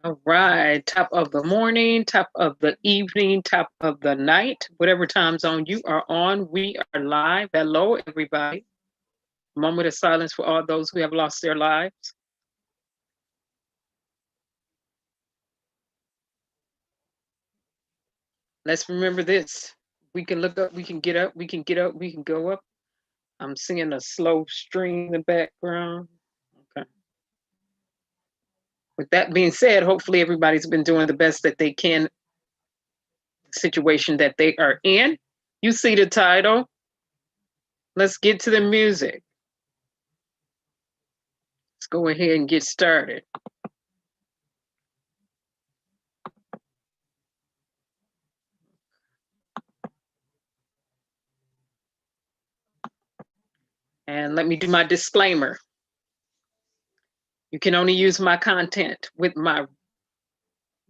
All right, top of the morning, top of the evening, top of the night, whatever time zone you are on, we are live. Hello, everybody. Moment of silence for all those who have lost their lives. Let's remember this. We can look up, we can get up, we can get up, we can go up. I'm seeing a slow stream in the background. Okay. With that being said, hopefully everybody's been doing the best that they can, the situation that they are in. You see the title. Let's get to the music. Let's go ahead and get started. And let me do my disclaimer. You can only use my content with my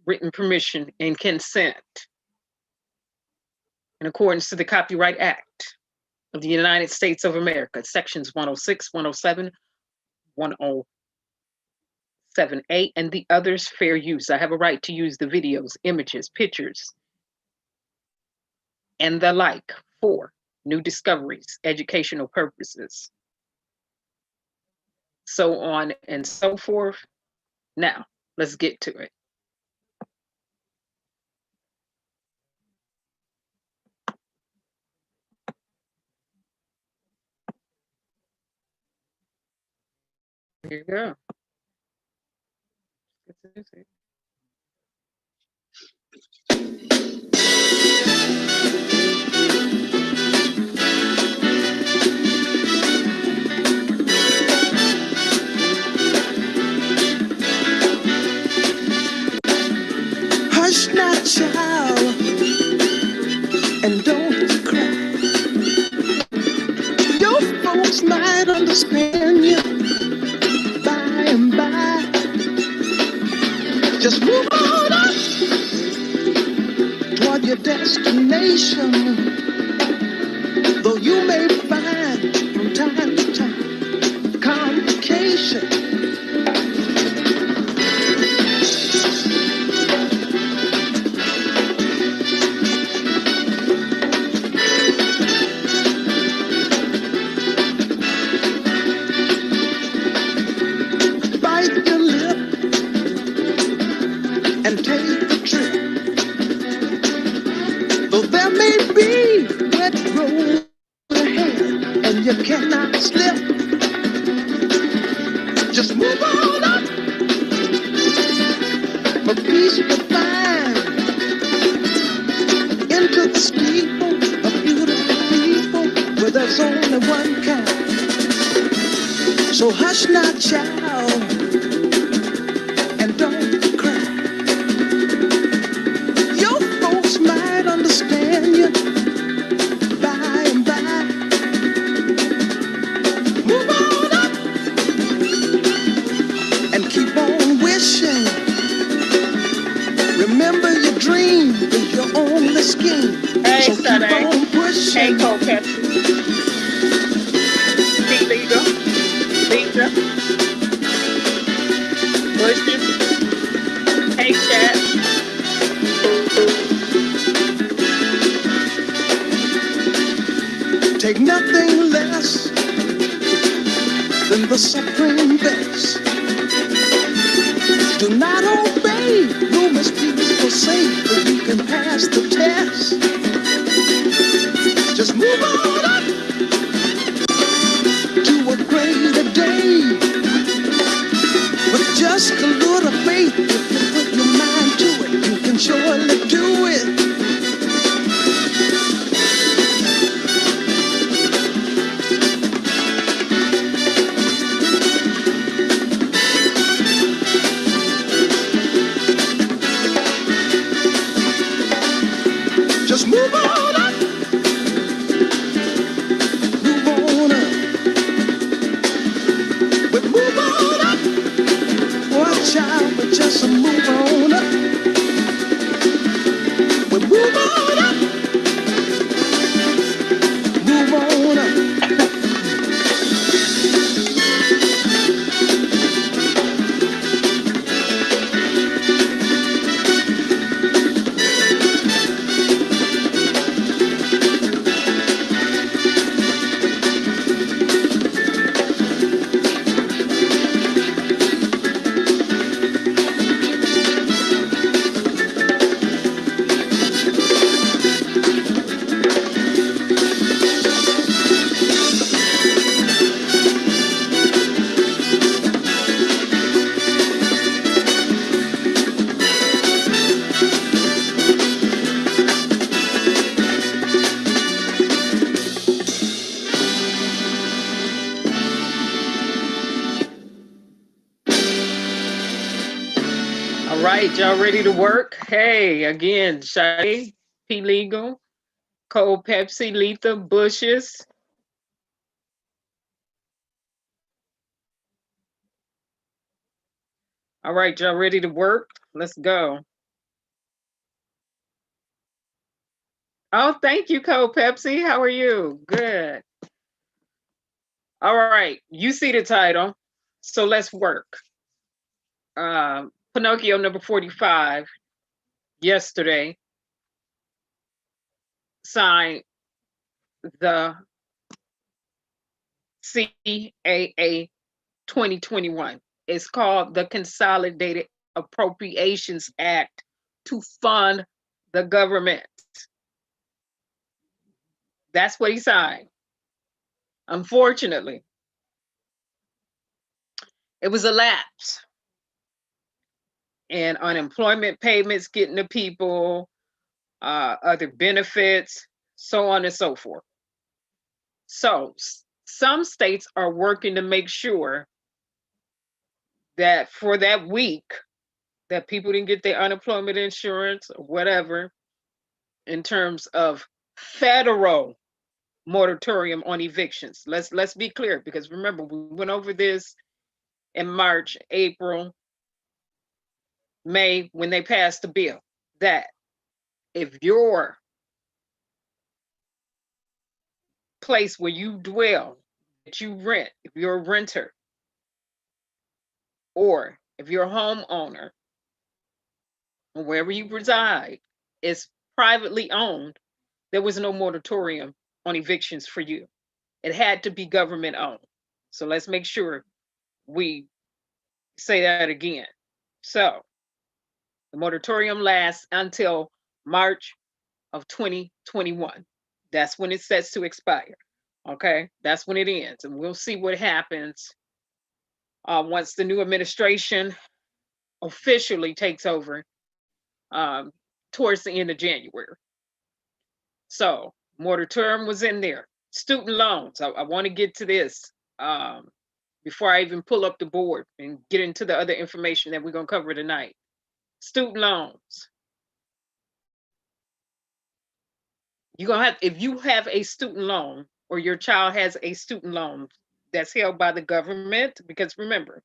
written permission and consent in accordance to the Copyright Act of the United States of America, sections 106, 107, 107A, and the others fair use. I have a right to use the videos, images, pictures, and the like for new discoveries, educational purposes, so on and so forth. Now, let's get to it. Here you go. Hush now, child, and don't cry. Your folks might understand you by and by. Just move on up toward your destination, though you may find from time to time complications. You cannot slip. Just move on up. For peace to find into the steeple of beautiful people where there's only one kind. So hush now, child, and don't cry. Your folks might understand you. Remember your dream is your only scheme. Hey, so keep on pushing. Hey, Coca. Leader. Pushing. Hey, chat. Take nothing less than the supreme best. Do not obey rumors people say, but you can pass the test. Just move on up to a greater day. With just a little faith, if you put your mind to it, you can surely do it. Just move All right, y'all ready to work? Hey, again, Shay, P Legal, Cold Pepsi, Letha, Bushes. All right, y'all ready to work? Let's go. Oh, thank you, Cold Pepsi. How are you? Good. All right, you see the title, so let's work. Pinocchio number 45, yesterday, signed the CAA 2021. It's called the Consolidated Appropriations Act to fund the government. That's what he signed. Unfortunately, it was a lapse in unemployment payments getting to people, other benefits, so on and so forth. So some states are working to make sure that for that week that people didn't get their unemployment insurance or whatever, in terms of federal moratorium on evictions. Let's be clear, because remember, we went over this in March, April, May, when they passed the bill, that if your place where you dwell, that you rent, if you're a renter, or if you're a homeowner, or wherever you reside, is privately owned, there was no moratorium on evictions for you. It had to be government owned. So let's make sure we say that again. So the moratorium lasts until March of 2021. That's when it sets to expire. Okay, that's when it ends, and we'll see what happens once the new administration officially takes over towards the end of January. So moratorium was in there. Student loans. I want to get to this before I even pull up the board and get into the other information that we're going to cover tonight. Student loans. You're gonna have, if you have a student loan or your child has a student loan that's held by the government, because remember,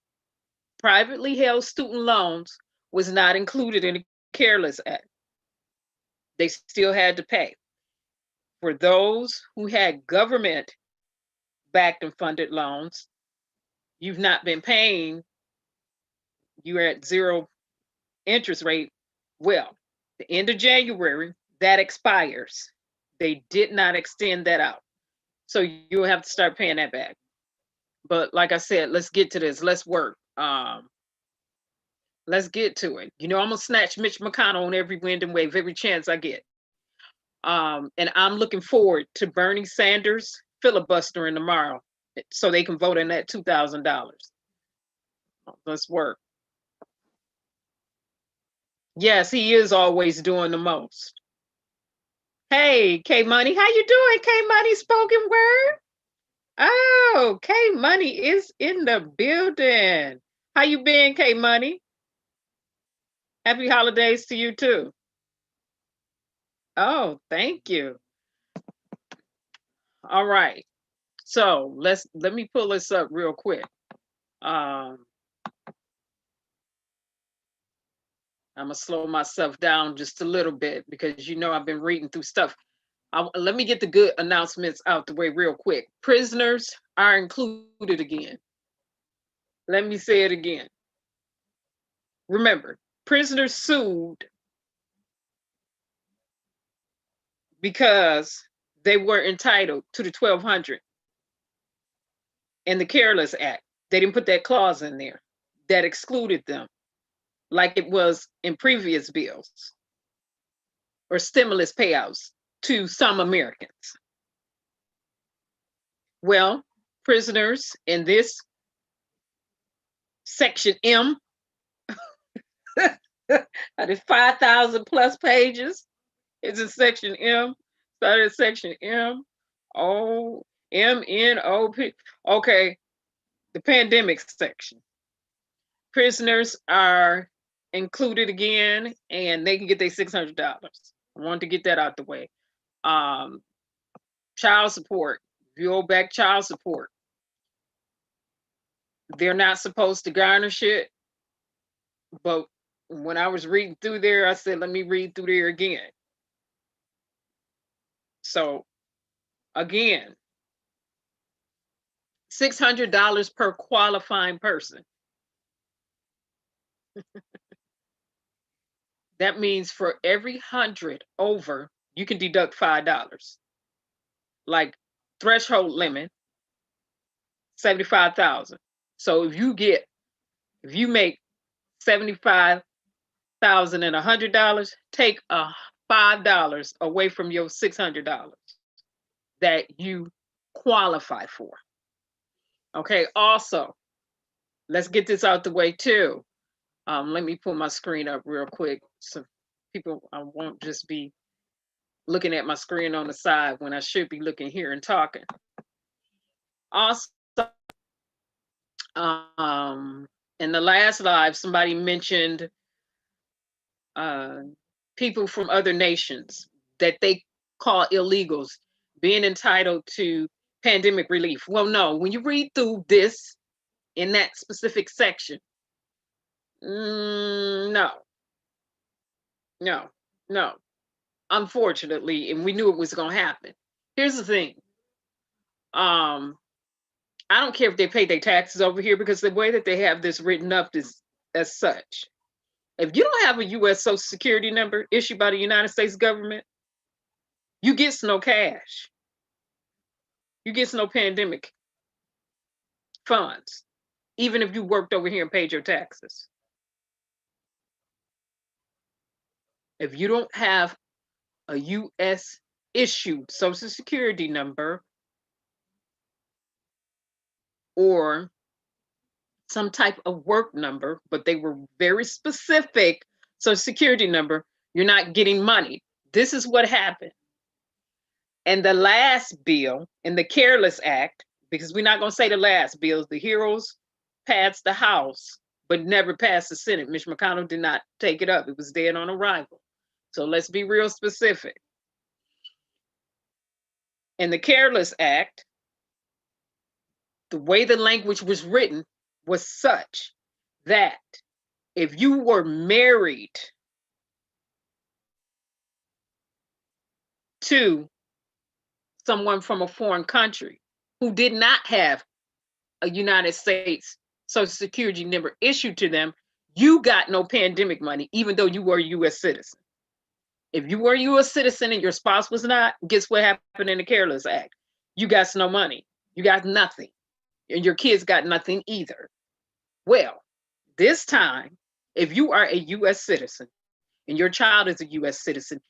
privately held student loans was not included in the Careless Act. They still had to pay. For those who had government backed and funded loans, you've not been paying, you're at zero interest rate. Well, the end of January, that expires. They did not extend that out. So you'll have to start paying that back. But like I said, let's get to this. Let's work. Let's get to it. You know, I'm gonna snatch Mitch McConnell on every wind and wave, every chance I get. And I'm looking forward to Bernie Sanders filibustering tomorrow so they can vote in that $2,000. Let's work. Yes, he is always doing the most. Hey, K Money, how you doing? K Money spoken word. Oh, K Money is in the building. How you been, K Money? Happy holidays to you too. Oh, thank you. All right. So let me pull this up real quick. I'm gonna slow myself down just a little bit because you know I've been reading through stuff. Let me get the good announcements out the way real quick. Prisoners are included again. Let me say it again. Remember, prisoners sued because they were entitled to the 1,200 in the Careless Act. They didn't put that clause in there that excluded them, like it was in previous bills or stimulus payouts to some Americans. Well, prisoners in this section M, there's 5,000 plus pages. It's in section M. Started at section M. O M N O P. Okay, the pandemic section. Prisoners are included again, and they can get their $600. I wanted to get that out the way. Child support, if you owe back child support, they're not supposed to garnish it. But when I was reading through there, I said, let me read through there again. So again, $600 per qualifying person. That means for every 100 over, you can deduct $5. Like threshold limit, 75,000. So if you make 75,000 and $100, take $5 away from your $600 that you qualify for. Okay, also, let's get this out the way too. Let me pull my screen up real quick so people, I won't just be looking at my screen on the side when I should be looking here and talking. Also, in the last live, somebody mentioned people from other nations that they call illegals being entitled to pandemic relief. Well, no, when you read through this in that specific section, no. Unfortunately, and we knew it was going to happen. Here's the thing. I don't care if they pay their taxes over here, because the way that they have this written up is as such. If you don't have a U.S. Social Security number issued by the United States government, you get no cash. You get no pandemic funds, even if you worked over here and paid your taxes. If you don't have a U.S. issued Social Security number or some type of work number, but they were very specific Social Security number, you're not getting money. This is what happened. And the last bill in the Careless Act, because we're not going to say the last bills, the heroes passed the House, but never passed the Senate. Mitch McConnell did not take it up. It was dead on arrival. So let's be real specific. In the Careless Act, the way the language was written was such that if you were married to someone from a foreign country who did not have a United States Social Security number issued to them, you got no pandemic money, even though you were a U.S. citizen. If you were a U.S. citizen and your spouse was not, guess what happened in the Careless Act? You got no money. You got nothing. And your kids got nothing either. Well, this time, if you are a U.S. citizen and your child is a U.S. citizen,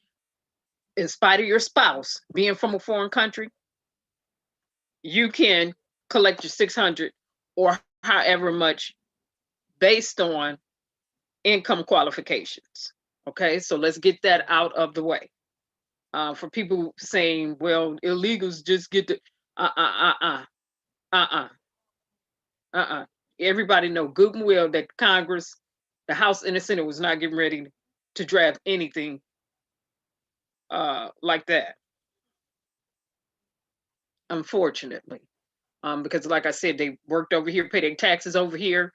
in spite of your spouse being from a foreign country, you can collect your $600 or however much based on income qualifications. Okay, so let's get that out of the way. For people saying, well, illegals just get the, Everybody know good and well that Congress, the House and the Senate was not getting ready to draft anything like that. Unfortunately, because like I said, they worked over here, pay their taxes over here,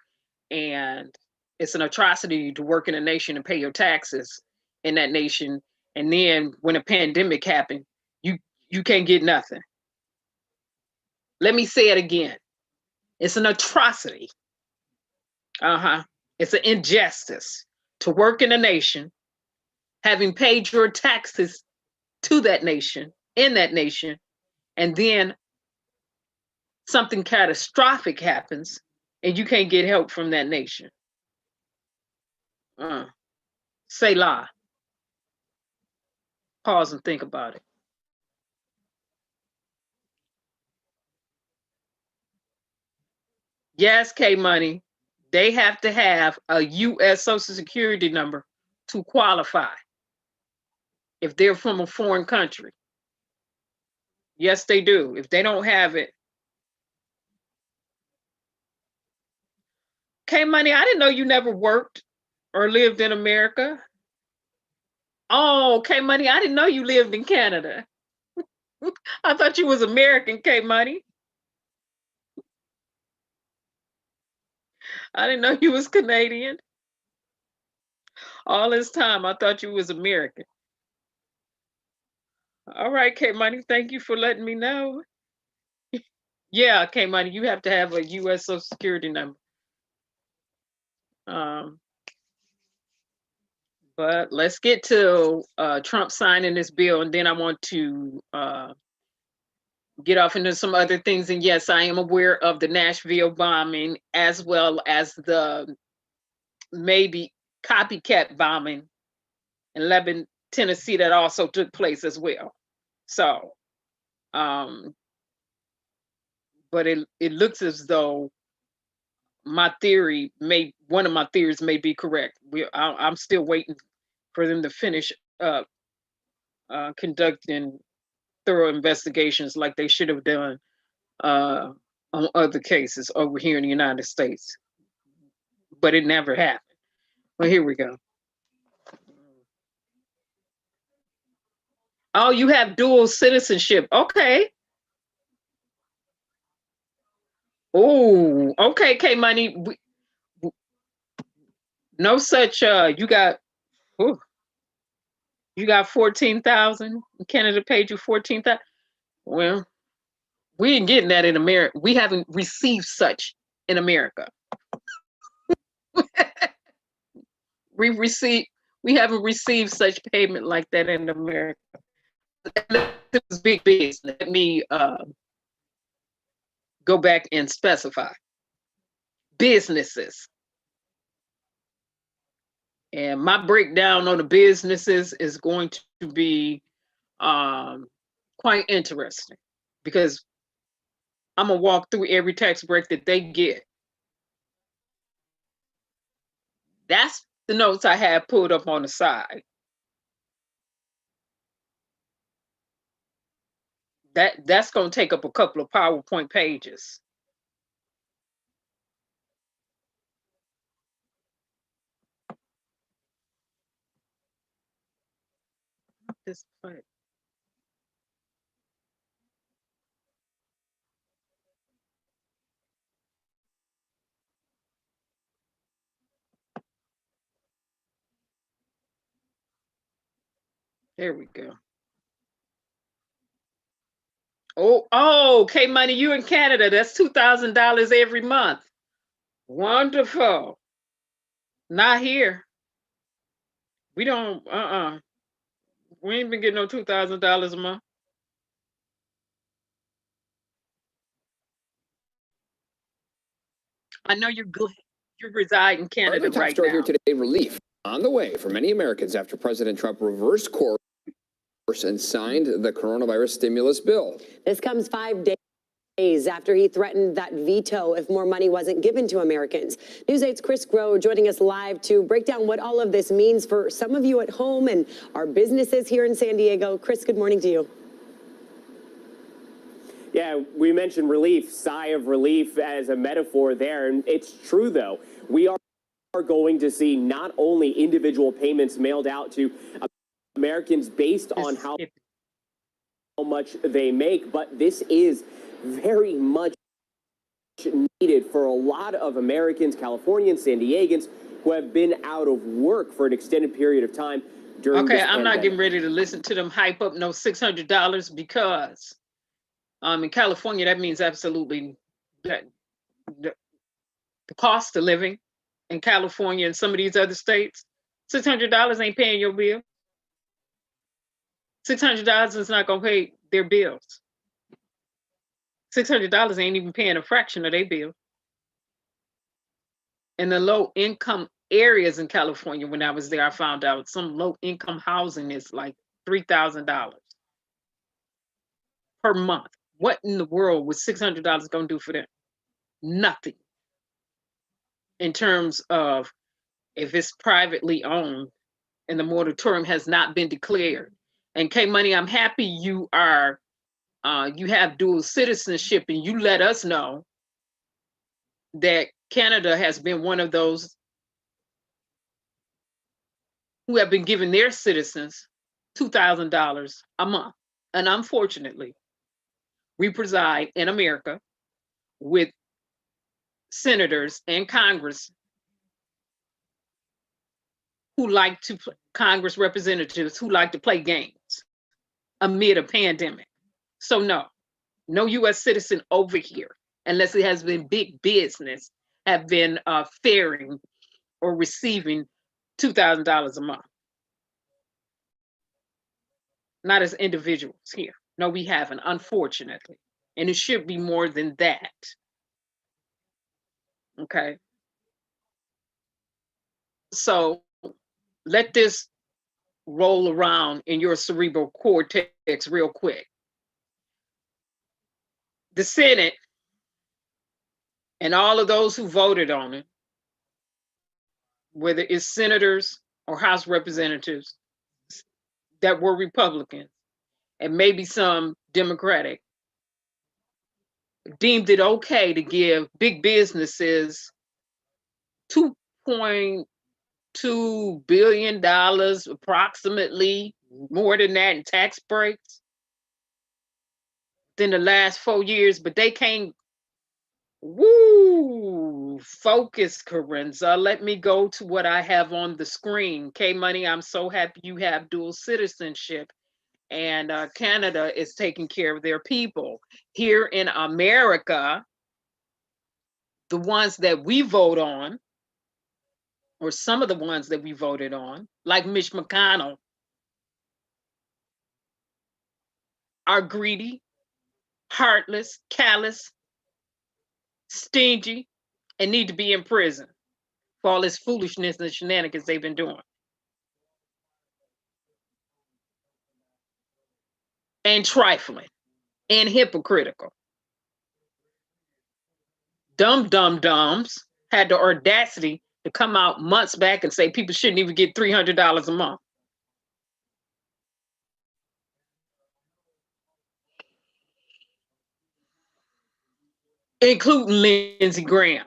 and it's an atrocity to work in a nation and pay your taxes in that nation. And then when a pandemic happened, you can't get nothing. Let me say it again. It's an atrocity. It's an injustice to work in a nation, having paid your taxes to that nation, in that nation, and then something catastrophic happens and you can't get help from that nation. Say la. Pause and think about it. Yes, K Money, they have to have a U.S. Social Security number to qualify if they're from a foreign country. Yes, they do. If they don't have it. K Money, I didn't know you never worked or lived in America. Oh, K Money, I didn't know you lived in Canada. I thought you was American, K Money. I didn't know you was Canadian. All this time, I thought you was American. All right, K Money, thank you for letting me know. Yeah, K Money, you have to have a U.S. Social Security number. But let's get to Trump signing this bill, and then I want to get off into some other things. And yes, I am aware of the Nashville bombing, as well as the maybe copycat bombing in Lebanon, Tennessee, that also took place as well. So, but it looks as though one of my theories may be correct. I'm still waiting for them to finish conducting thorough investigations like they should have done on other cases over here in the United States. But it never happened. Well, here we go. Oh, you have dual citizenship. Okay. Oh, okay, K Money. No such you got 14,000. Canada paid you 14,000. Well, we ain't getting that in America. We haven't received such in America. We haven't received such payment like that in America. It was big business. Let me go back and specify. Businesses. And my breakdown on the businesses is going to be quite interesting, because I'm gonna walk through every tax break that they get. That's the notes I have pulled up on the side. That's gonna take up a couple of PowerPoint pages. This part. There we go. Oh, K Money, you in Canada. That's $2,000 every month. Wonderful. Not here. We don't, we ain't been getting no $2,000 a month. I know you reside in Canada Top right story now. here today, relief on the way for many Americans after President Trump reversed course and signed the coronavirus stimulus bill. This comes 5 days after he threatened that veto if more money wasn't given to Americans. News 8's Chris Groh joining us live to break down what all of this means for some of you at home and our businesses here in San Diego. Chris, good morning to you. Yeah, we mentioned relief, sigh of relief as a metaphor there, and it's true, though. We are going to see not only individual payments mailed out to Americans based on how much they make, but this is very much needed for a lot of Americans, Californians, San Diegans, who have been out of work for an extended period of time during this I'm not pandemic. getting ready to listen to them hype up no $600, because in California, that means absolutely that the cost of living in California and some of these other states, $600 ain't paying your bill. $600 is not gonna pay their bills. $600 ain't even paying a fraction of their bill. In the low income areas in California, when I was there, I found out some low income housing is like $3,000 per month. What in the world was $600 gonna do for them? Nothing. In terms of if it's privately owned and the moratorium has not been declared. And K Money, I'm happy you are, you have dual citizenship, and you let us know that Canada has been one of those who have been giving their citizens $2,000 a month. And unfortunately, we preside in America with senators and Congress who like to, Congress representatives who like to play games amid a pandemic. So no US citizen over here, unless it has been big business, have been faring or receiving $2,000 a month. Not as individuals here. No, we haven't, unfortunately. And it should be more than that. Okay. So let this roll around in your cerebral cortex real quick. The Senate and all of those who voted on it, whether it's senators or House representatives that were Republican and maybe some Democratic, deemed it okay to give big businesses $2.2 billion, approximately, more than that in tax breaks than the last 4 years, but they can't. Woo! Focus, Kerensz. Let me go to what I have on the screen. K Money, I'm so happy you have dual citizenship, and Canada is taking care of their people. Here in America, the ones that we vote on, or some of the ones that we voted on, like Mitch McConnell, are greedy, heartless, callous, stingy, and need to be in prison for all this foolishness and shenanigans they've been doing. And trifling and hypocritical. Dumb-dumbs had the audacity to come out months back and say people shouldn't even get $300 a month. Including Lindsey Graham.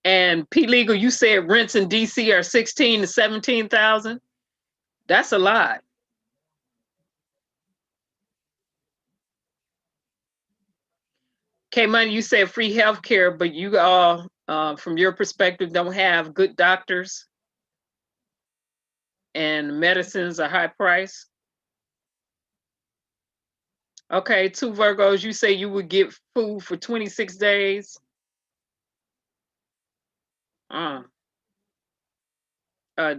And P Legal, you said rents in DC are 16 to 17,000. That's a lot. K Money, you said free healthcare, but you all, from your perspective, don't have good doctors and medicines are high price. Okay, 2 Virgos, you say you would get food for 26 days.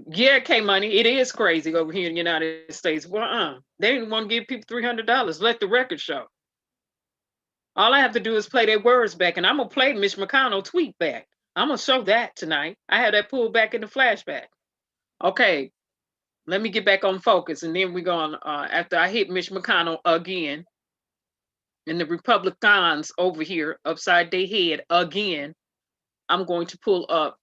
Yeah, K Money, it is crazy over here in the United States. Well, they didn't want to give people $300. Let the record show. All I have to do is play their words back, and I'm gonna play Mitch McConnell tweet back. I'm gonna show that tonight. I had that pulled back in the flashback. Okay, let me get back on focus, and then we're going, after I hit Mitch McConnell again, and the Republicans over here upside their head again, I'm going to pull up.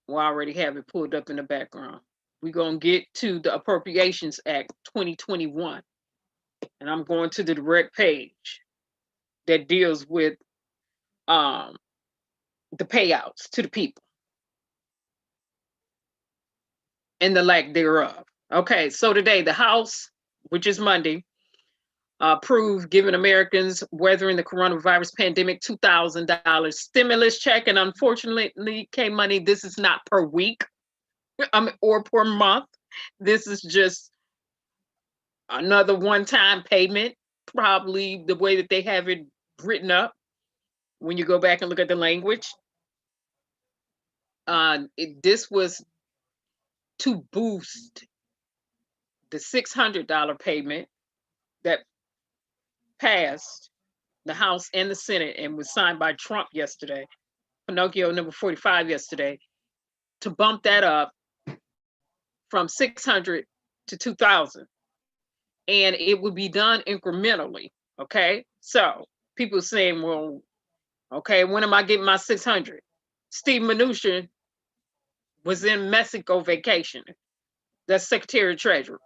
Well, I already have it pulled up in the background. We're going to get to the Appropriations Act 2021. And I'm going to the direct page that deals with the payouts to the people and the lack thereof. Okay, so today the House, which is Monday, approved giving Americans weathering the coronavirus pandemic $2,000 stimulus check. And unfortunately, K Money, this is not per week or per month. This is just another one-time payment, probably the way that they have it written up when you go back and look at the language. This was to boost the $600 payment that passed the House and the Senate and was signed by Trump yesterday, Pinocchio number 45 yesterday, to bump that up from 600 to 2,000. And it would be done incrementally, okay? So people saying, well, okay, when am I getting my 600? Steve Mnuchin was in Mexico vacation. That's Secretary of Treasury.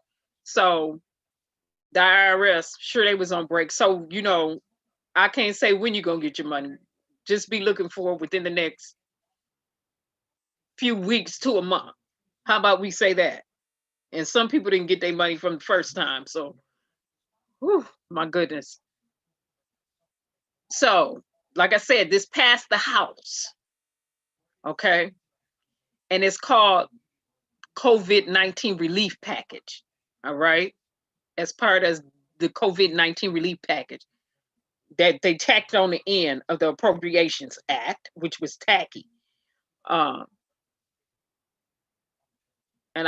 So the IRS, sure they was on break. So, you know, I can't say when you're gonna get your money. Just be looking for it within the next few weeks to a month. How about we say that? And some people didn't get their money from the first time. So, whew, my goodness. So, like I said, this passed the House. Okay. And it's called COVID-19 relief package. All right. As part of the COVID-19 relief package that they tacked on the end of the Appropriations Act, which was tacky. And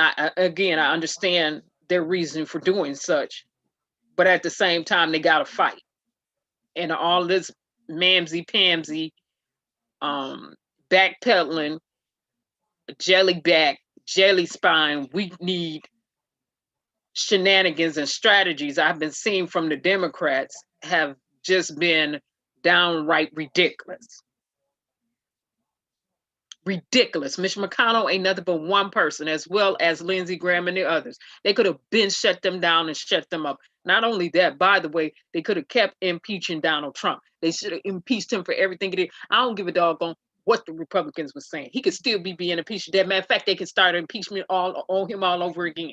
I understand their reason for doing such, but at the same time, they got to fight. And all this mamsy-pamsy, backpedaling, jellyback, jelly spine, we need shenanigans and strategies I've been seeing from the Democrats have just been downright ridiculous. Ridiculous. Mitch McConnell ain't nothing but one person, as well as Lindsey Graham and the others. They could have been shut them down and shut them up. Not only that, by the way, they could have kept impeaching Donald Trump. They should have impeached him for everything he did. I don't give a doggone what the Republicans were saying. He could still be being impeached. As a matter of fact, they could start impeachment on him all over again.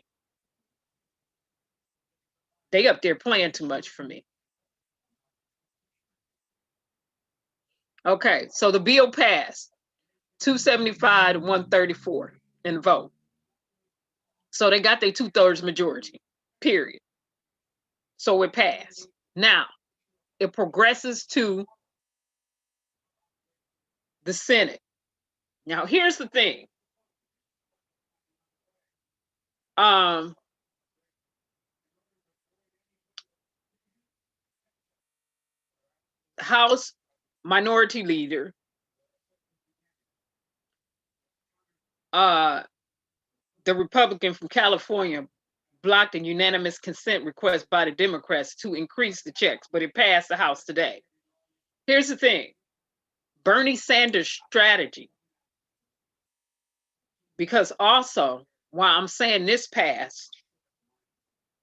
They up there playing too much for me. Okay, so the bill passed 275 to 134 in the vote. So they got their 2/3 majority, period. So it passed. Now, it progresses to the Senate. Now, here's the thing. House Minority Leader, the Republican from California, blocked a unanimous consent request by the Democrats to increase the checks, but it passed the House today. Here's the thing. Bernie Sanders' strategy, because also, while I'm saying this passed,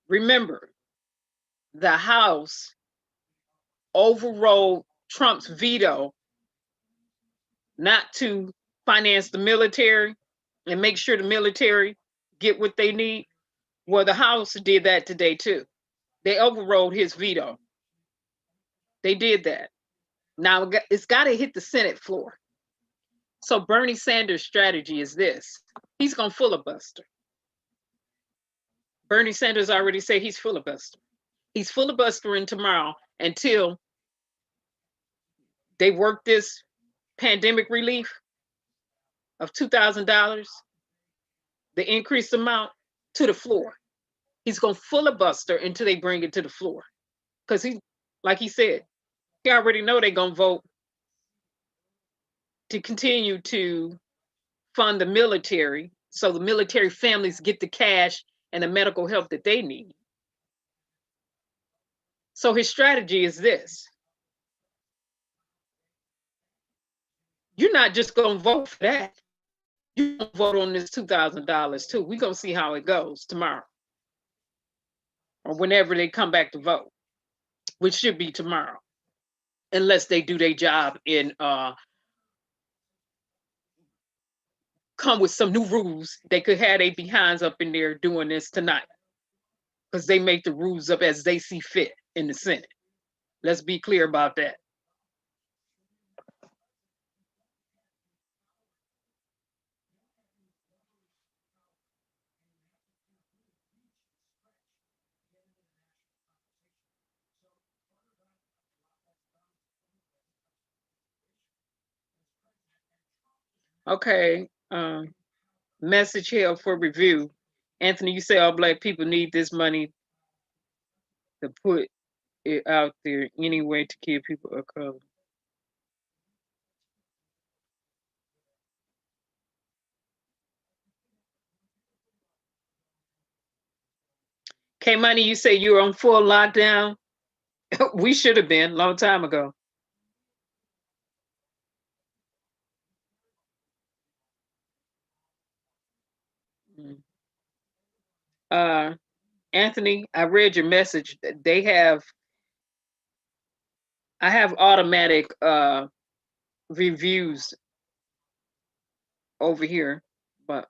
remember, the House overrode Trump's veto not to finance the military and make sure the military get what they need. Well, the House did that today too. They overrode his veto. They did that. Now it's got to hit the Senate floor. So Bernie Sanders' strategy is this. He's going to filibuster. Bernie Sanders already said he's filibustering. He's filibustering tomorrow until they work this pandemic relief of $2,000, the increased amount, to the floor. He's going to filibuster until they bring it to the floor. Because he, like he said, he already know they're going to vote to continue to fund the military so the military families get the cash and the medical help that they need. So his strategy is this. You're not just going to vote for that. You're going to vote on this $2,000 too. We're going to see how it goes tomorrow or whenever they come back to vote, which should be tomorrow, unless they do their job and come with some new rules. They could have their behinds up in there doing this tonight because they make the rules up as they see fit in the Senate. Let's be clear about that. Okay, message here for review. Anthony, you say all Black people need this money to put it out there anyway to give people a cover. K-Money, you say you're on full lockdown? We should have been a long time ago. Anthony, I read your message. I have automatic reviews over here, but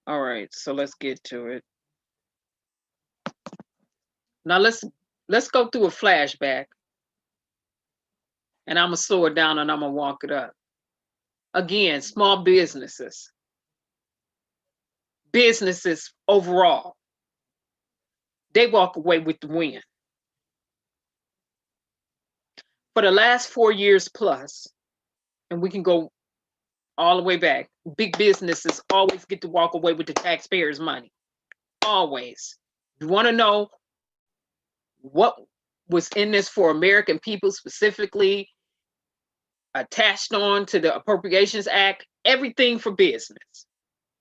all right, so let's get to it. Now let's go through a flashback, and I'm gonna slow it down and I'm gonna walk it up. Again, small businesses overall, they walk away with the win. For the last 4 years plus, and we can go all the way back, big businesses always get to walk away with the taxpayers' money. Always. You want to know what was in this for American people, specifically attached on to the Appropriations Act? Everything for business.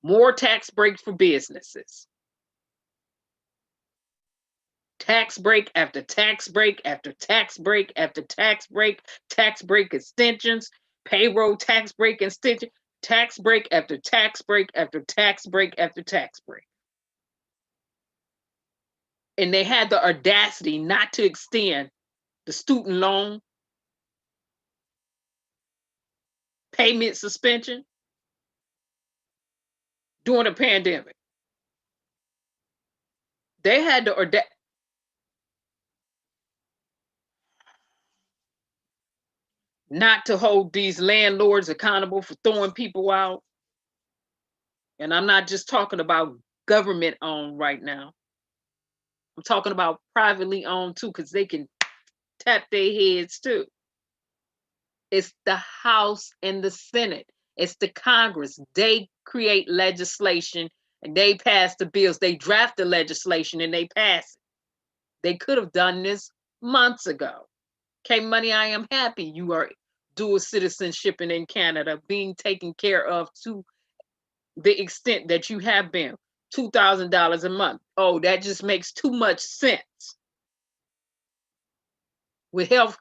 More tax breaks for businesses. Tax break after tax break after tax break after tax break extensions, payroll tax break extension, tax break after tax break after tax break after tax break. And they had the audacity not to extend the student loan payment suspension during the pandemic. They had the audacity not to hold these landlords accountable for throwing people out. And I'm not just talking about government owned right now. I'm talking about privately owned too, because they can tap their heads too. It's the House and the Senate. It's the Congress. They create legislation and they pass the bills. They draft the legislation and they pass it. They could have done this months ago. Okay, money, I am happy you are dual citizenship and in Canada being taken care of to the extent that you have been. $2,000 a month. Oh, that just makes too much sense. With health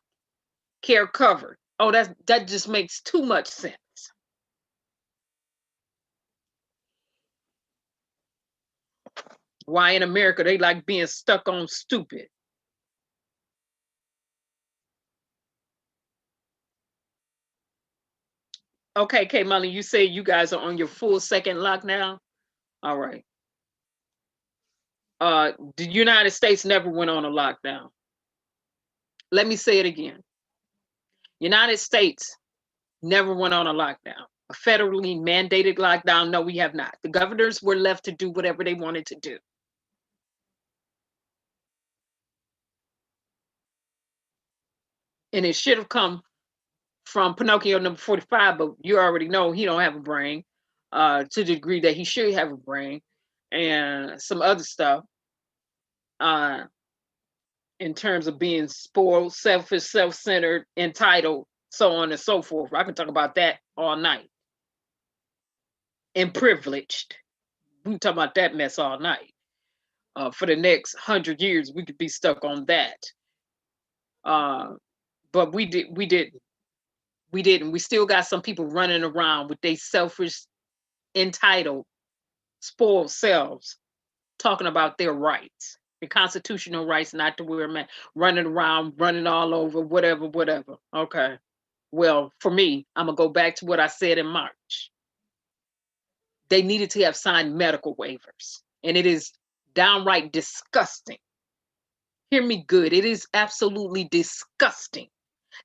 care covered. Oh, that just makes too much sense. Why in America they like being stuck on stupid? Okay, K Money, you say you guys are on your full second lockdown? All right. The United States never went on a lockdown. Let me say it again. United States never went on a lockdown. A federally mandated lockdown, no, we have not. The governors were left to do whatever they wanted to do. And it should have come from Pinocchio number 45, but you already know he don't have a brain to the degree that he should have a brain, and some other stuff in terms of being spoiled, selfish, self-centered, entitled, so on and so forth. I can talk about that all night. And privileged. We can talk about that mess all night. For the next 100 years, we could be stuck on that. But we didn't. We still got some people running around with their selfish, entitled, spoiled selves, talking about their rights, their constitutional rights not to wear a mask, running around, running all over, whatever. Okay. Well, for me, I'm gonna go back to what I said in March. They needed to have signed medical waivers, and it is downright disgusting. Hear me good. It is absolutely disgusting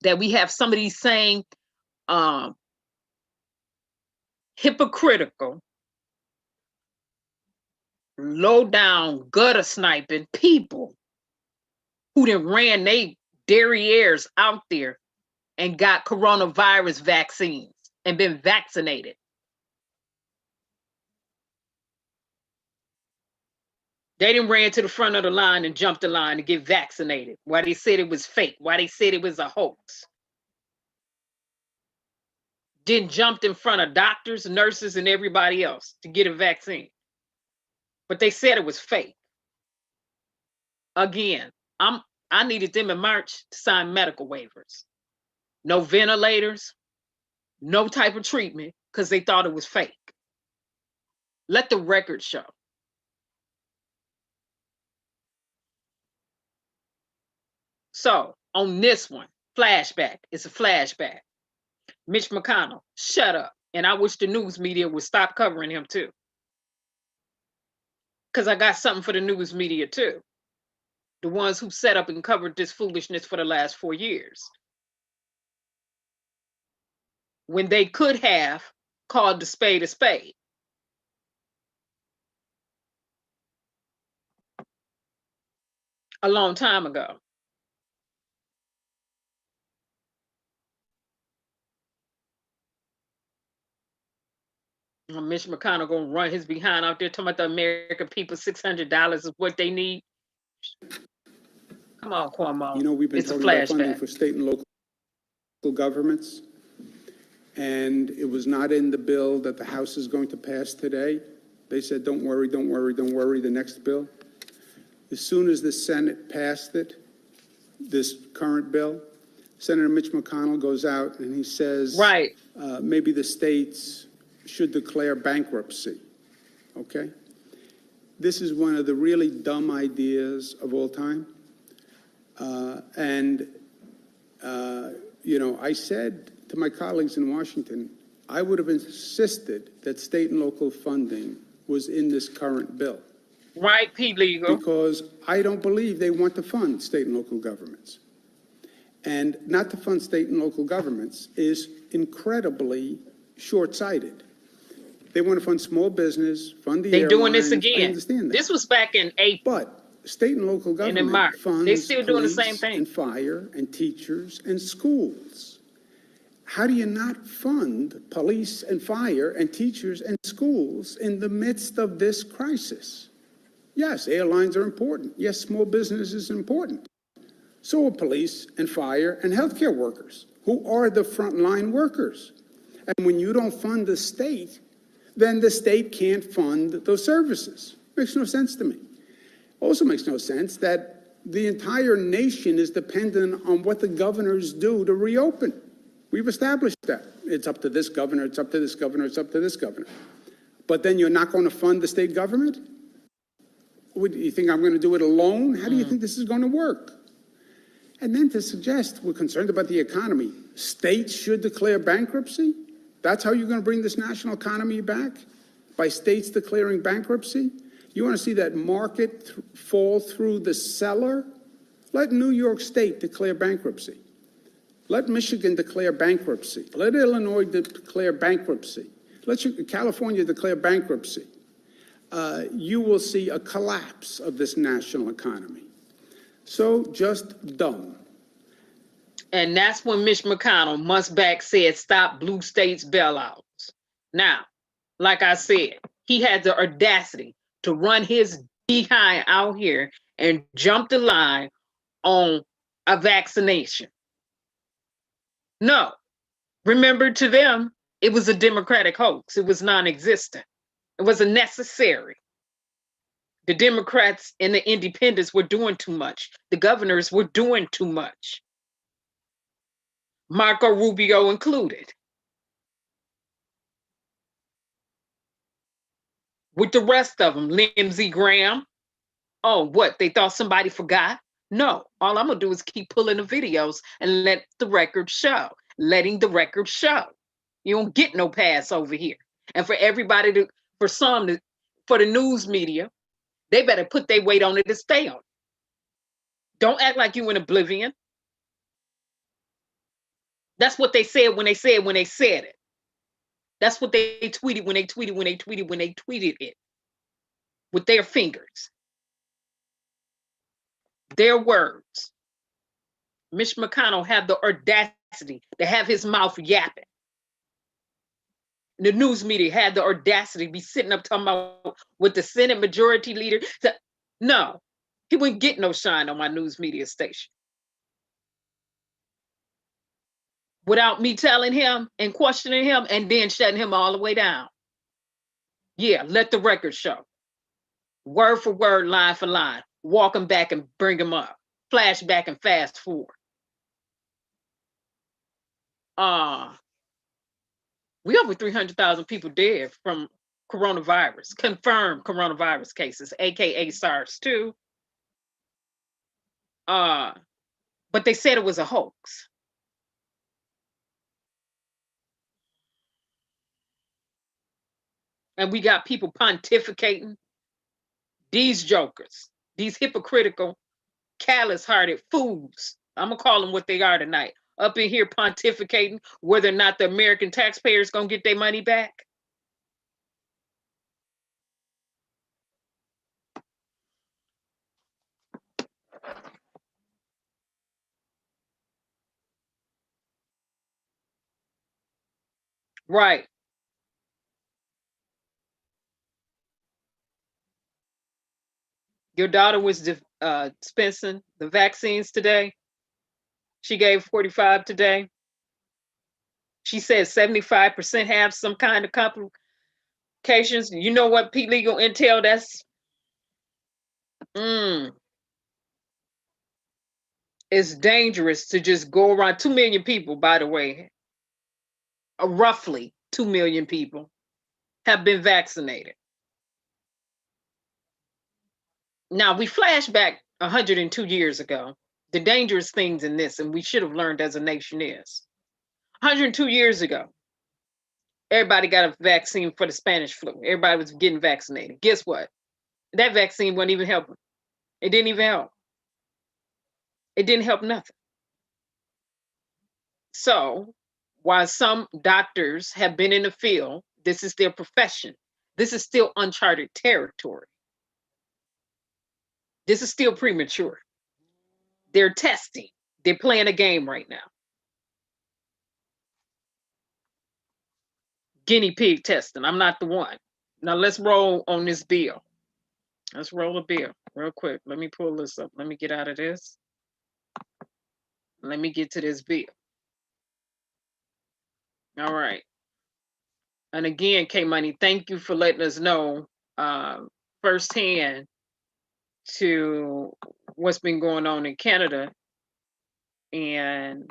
that we have somebody saying hypocritical, low down, gutter sniping people who then ran they derrieres out there and got coronavirus vaccines and been vaccinated. They didn't ran to the front of the line and jumped the line to get vaccinated. Why they said it was fake, why they said it was a hoax. Then jumped in front of doctors, nurses, and everybody else to get a vaccine. But they said it was fake. Again, I needed them in March to sign medical waivers. No ventilators, no type of treatment, because they thought it was fake. Let the record show. So on this one, flashback, it's a flashback. Mitch McConnell, shut up. And I wish the news media would stop covering him too. Because I got something for the news media too. The ones who set up and covered this foolishness for the last 4 years. When they could have called the spade a spade. A long time ago. Mitch McConnell gonna run his behind out there talking about the American people $600 is what they need. Come on, Cuomo. You know, we've been It's a talking about funding flashback. for state and local governments, and it was not in the bill that the House is going to pass today. They said, don't worry, don't worry, don't worry, the next bill. As soon as the Senate passed it, this current bill, Senator Mitch McConnell goes out and he says, Right. Maybe the states should declare bankruptcy, okay? This is one of the really dumb ideas of all time. You know, I said to my colleagues in Washington, I would have insisted that state and local funding was in this current bill. Right, P. Legal. Because I don't believe they want to fund state and local governments. And not to fund state and local governments is incredibly short-sighted. They want to fund small business, fund the They're doing this airlines. I again. understand that. This was back in April. But state and local And in government March. funds They still doing the police same thing. and fire and teachers and schools. How do you not fund police and fire and teachers and schools in the midst of this crisis? Yes, airlines are important. Yes, small business is important. So are police and fire and healthcare workers, who are the frontline workers. And when you don't fund the state, then the state can't fund those services. Makes no sense to me. Also makes no sense that the entire nation is dependent on what the governors do to reopen. We've established that. It's up to this governor, it's up to this governor, it's up to this governor. But then you're not going to fund the state government? What, do you think I'm going to do it alone? How do you think this is going to work? And then to suggest we're concerned about the economy, states should declare bankruptcy? That's how you're going to bring this national economy back? By states declaring bankruptcy? You want to see that market fall through the cellar? Let New York State declare bankruptcy. Let Michigan declare bankruptcy. Let Illinois declare bankruptcy. Let California declare bankruptcy. You will see a collapse of this national economy. So just dumb. And that's when Mitch McConnell months back said, stop blue states bailouts. Now, like I said, he had the audacity to run his behind out here and jump the line on a vaccination. No, remember, to them, it was a Democratic hoax. It was non-existent. It wasn't necessary. The Democrats and the independents were doing too much. The governors were doing too much. Marco Rubio included. With the rest of them, Lindsey Graham. Oh, what? They thought somebody forgot? No, all I'm gonna do is keep pulling the videos and let the record show. Letting the record show. You don't get no pass over here. And for everybody to, for the news media, they better put their weight on it to stay on it. Don't act like you in oblivion. That's what they said when they said it. That's what they tweeted when they tweeted it. With their fingers. Their words. Mitch McConnell had the audacity to have his mouth yapping. The news media had the audacity to be sitting up talking about with the Senate Majority Leader. No, he wouldn't get no shine on my news media station. Without me telling him and questioning him and then shutting him all the way down. Yeah, let the record show. Word for word, line for line. Walk him back and bring him up. Flashback and fast forward. We over 300,000 people dead from coronavirus, confirmed coronavirus cases, aka SARS-2. But they said it was a hoax. And we got people pontificating. These jokers, these hypocritical, callous-hearted fools. I'm gonna call them what they are tonight. Up in here pontificating whether or not the American taxpayers gonna get their money back. Right. Your daughter was dispensing the vaccines today. She gave 45 today. She said 75% have some kind of complications. You know what, P legal intel? That's it's dangerous to just go around. 2 million people, by the way, roughly 2 million people have been vaccinated. Now we flash back 102 years ago. The dangerous things in this, and we should have learned as a nation, is 102 years ago, everybody got a vaccine for the Spanish flu. Everybody was getting vaccinated. Guess what? That vaccine wasn't even helping. It didn't even help. It didn't help nothing. So while some doctors have been in the field, this is their profession. This is still uncharted territory. This is still premature. They're testing. They're playing a game right now. Guinea pig testing. I'm not the one. Now let's roll on this bill. Let's roll a bill real quick. Let me pull this up. Let me get out of this. Let me get to this bill. All right. And again, K Money, thank you for letting us know firsthand to what's been going on in Canada and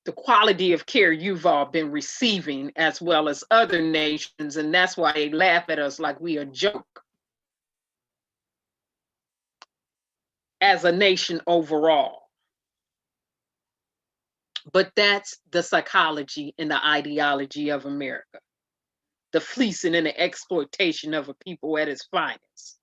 the quality of care you've all been receiving, as well as other nations. And that's why they laugh at us like we a joke as a nation overall. But that's the psychology and the ideology of America. The fleecing and the exploitation of a people at its finest.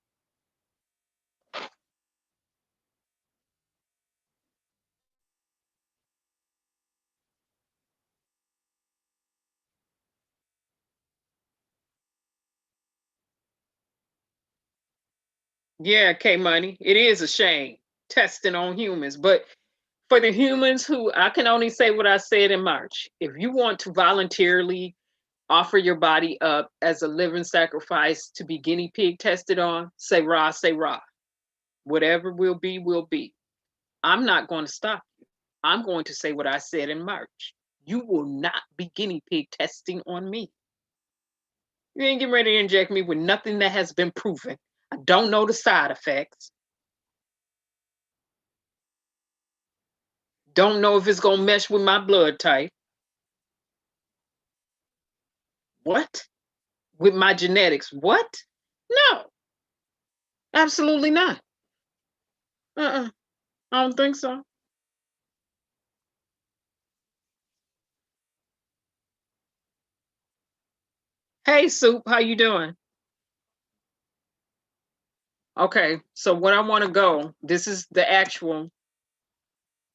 Yeah, K Money, it is a shame testing on humans, but for the humans who, I can only say what I said in March. If you want to voluntarily offer your body up as a living sacrifice to be guinea pig tested on, say rah, say rah. Whatever will be, will be. I'm not going to stop you. I'm going to say what I said in March. You will not be guinea pig testing on me. You ain't getting ready to inject me with nothing that has been proven. I don't know the side effects. Don't know if it's going to mesh with my blood type. What? With my genetics? What? No. Absolutely not. I don't think so. Hey, Soup, how you doing? Okay, so what I want to go, this is the actual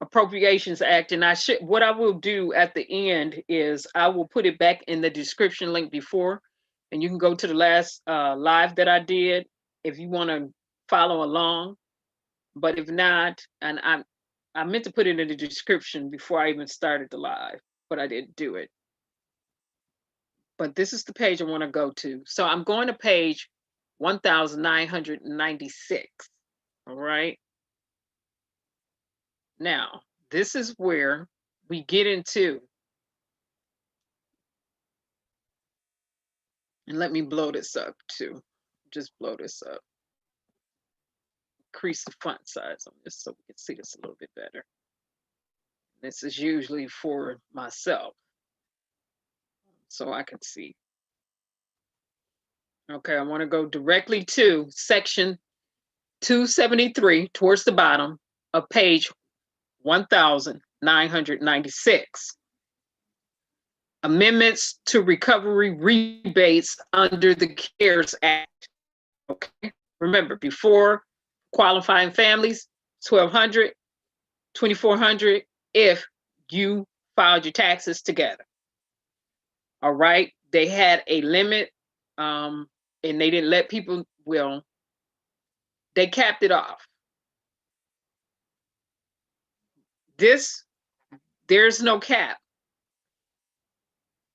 Appropriations Act, and what I will do at the end is I will put it back in the description link before, and you can go to the last live that I did if you want to follow along. But if not, and I meant to put it in the description before I even started the live, but I didn't do it. But this is the page I want to go to. So I'm going to page 1996. All right. Now, this is where we get into, and let me blow this up too. Just blow this up. Increase the font size on this so we can see this a little bit better. This is usually for myself, so I can see. Okay, I want to go directly to section 273 towards the bottom of page 1996. Amendments to recovery rebates under the CARES Act. Okay, remember before qualifying families, 1,200, 2,400 if you filed your taxes together. All right, they had a limit, and they didn't let people, well, they capped it off. There's no cap.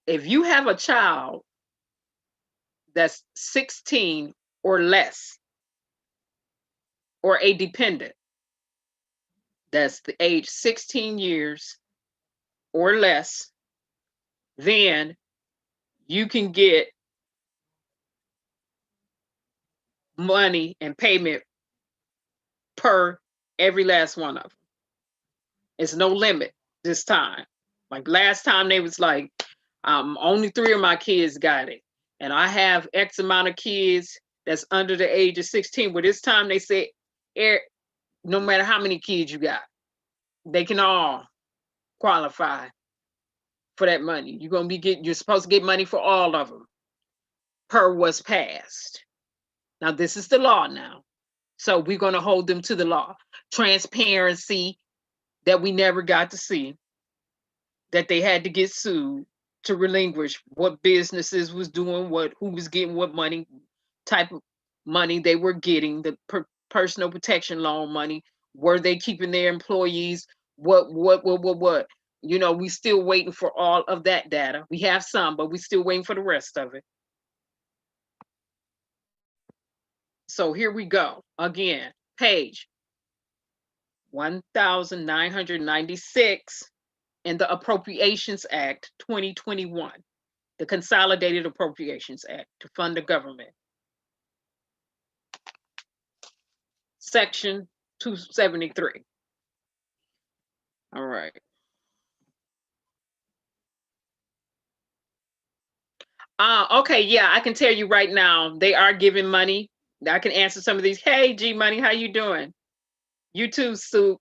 If you have a child that's 16 or less, or a dependent that's the age 16 years or less, then you can get money and payment per every last one of them. It's no limit this time. Like last time they was like, only 3 of my kids got it. And I have X amount of kids that's under the age of 16. But this time they say, no matter how many kids you got, they can all qualify for that money. You're supposed to get money for all of them per what's passed. Now, this is the law now. So we're going to hold them to the law. Transparency that we never got to see, that they had to get sued to relinquish what businesses was doing what, who was getting what money, type of money they were getting, the personal protection loan money, were they keeping their employees, what. You know, we still waiting for all of that data. We have some, but we still waiting for the rest of it. So here we go. Again, page 1996 in the Appropriations Act 2021, the Consolidated Appropriations Act to fund the government. Section 273. All right. Okay, yeah, I can tell you right now, they are giving money. I can answer some of these. Hey, G Money, how you doing? You too, Sue.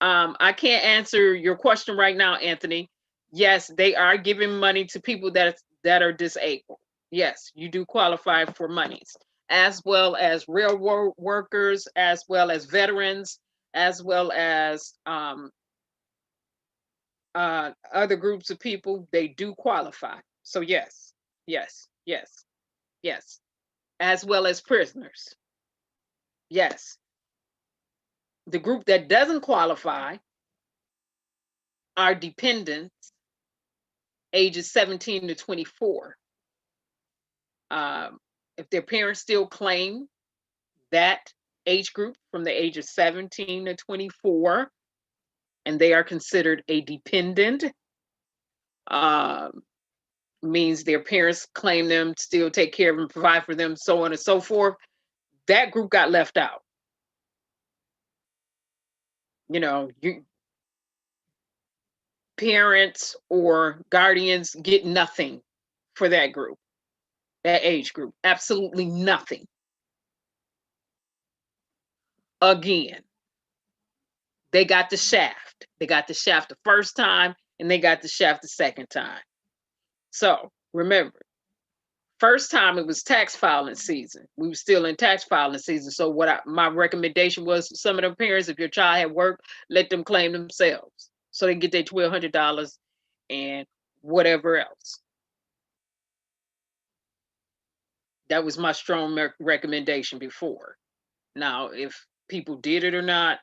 I can't answer your question right now, Anthony. Yes, they are giving money to people that are disabled. Yes, you do qualify for monies, as well as railroad workers, as well as veterans, as well as other groups of people. They do qualify. So yes, yes, yes, yes, as well as prisoners. Yes. The group that doesn't qualify are dependents, ages 17 to 24. If their parents still claim that age group from the age of 17 to 24, and they are considered a dependent, means their parents claim them, still take care of them, provide for them, so on and so forth, that group got left out. You know, parents or guardians get nothing for that group, that age group, absolutely nothing. Again, they got the shaft. They got the shaft the first time, and they got the shaft the second time. So remember, first time it was tax filing season. We were still in tax filing season. So my recommendation was, some of the parents, if your child had worked, let them claim themselves so they can get their $1,200 and whatever else. That was my strong recommendation before. Now, if people did it or not,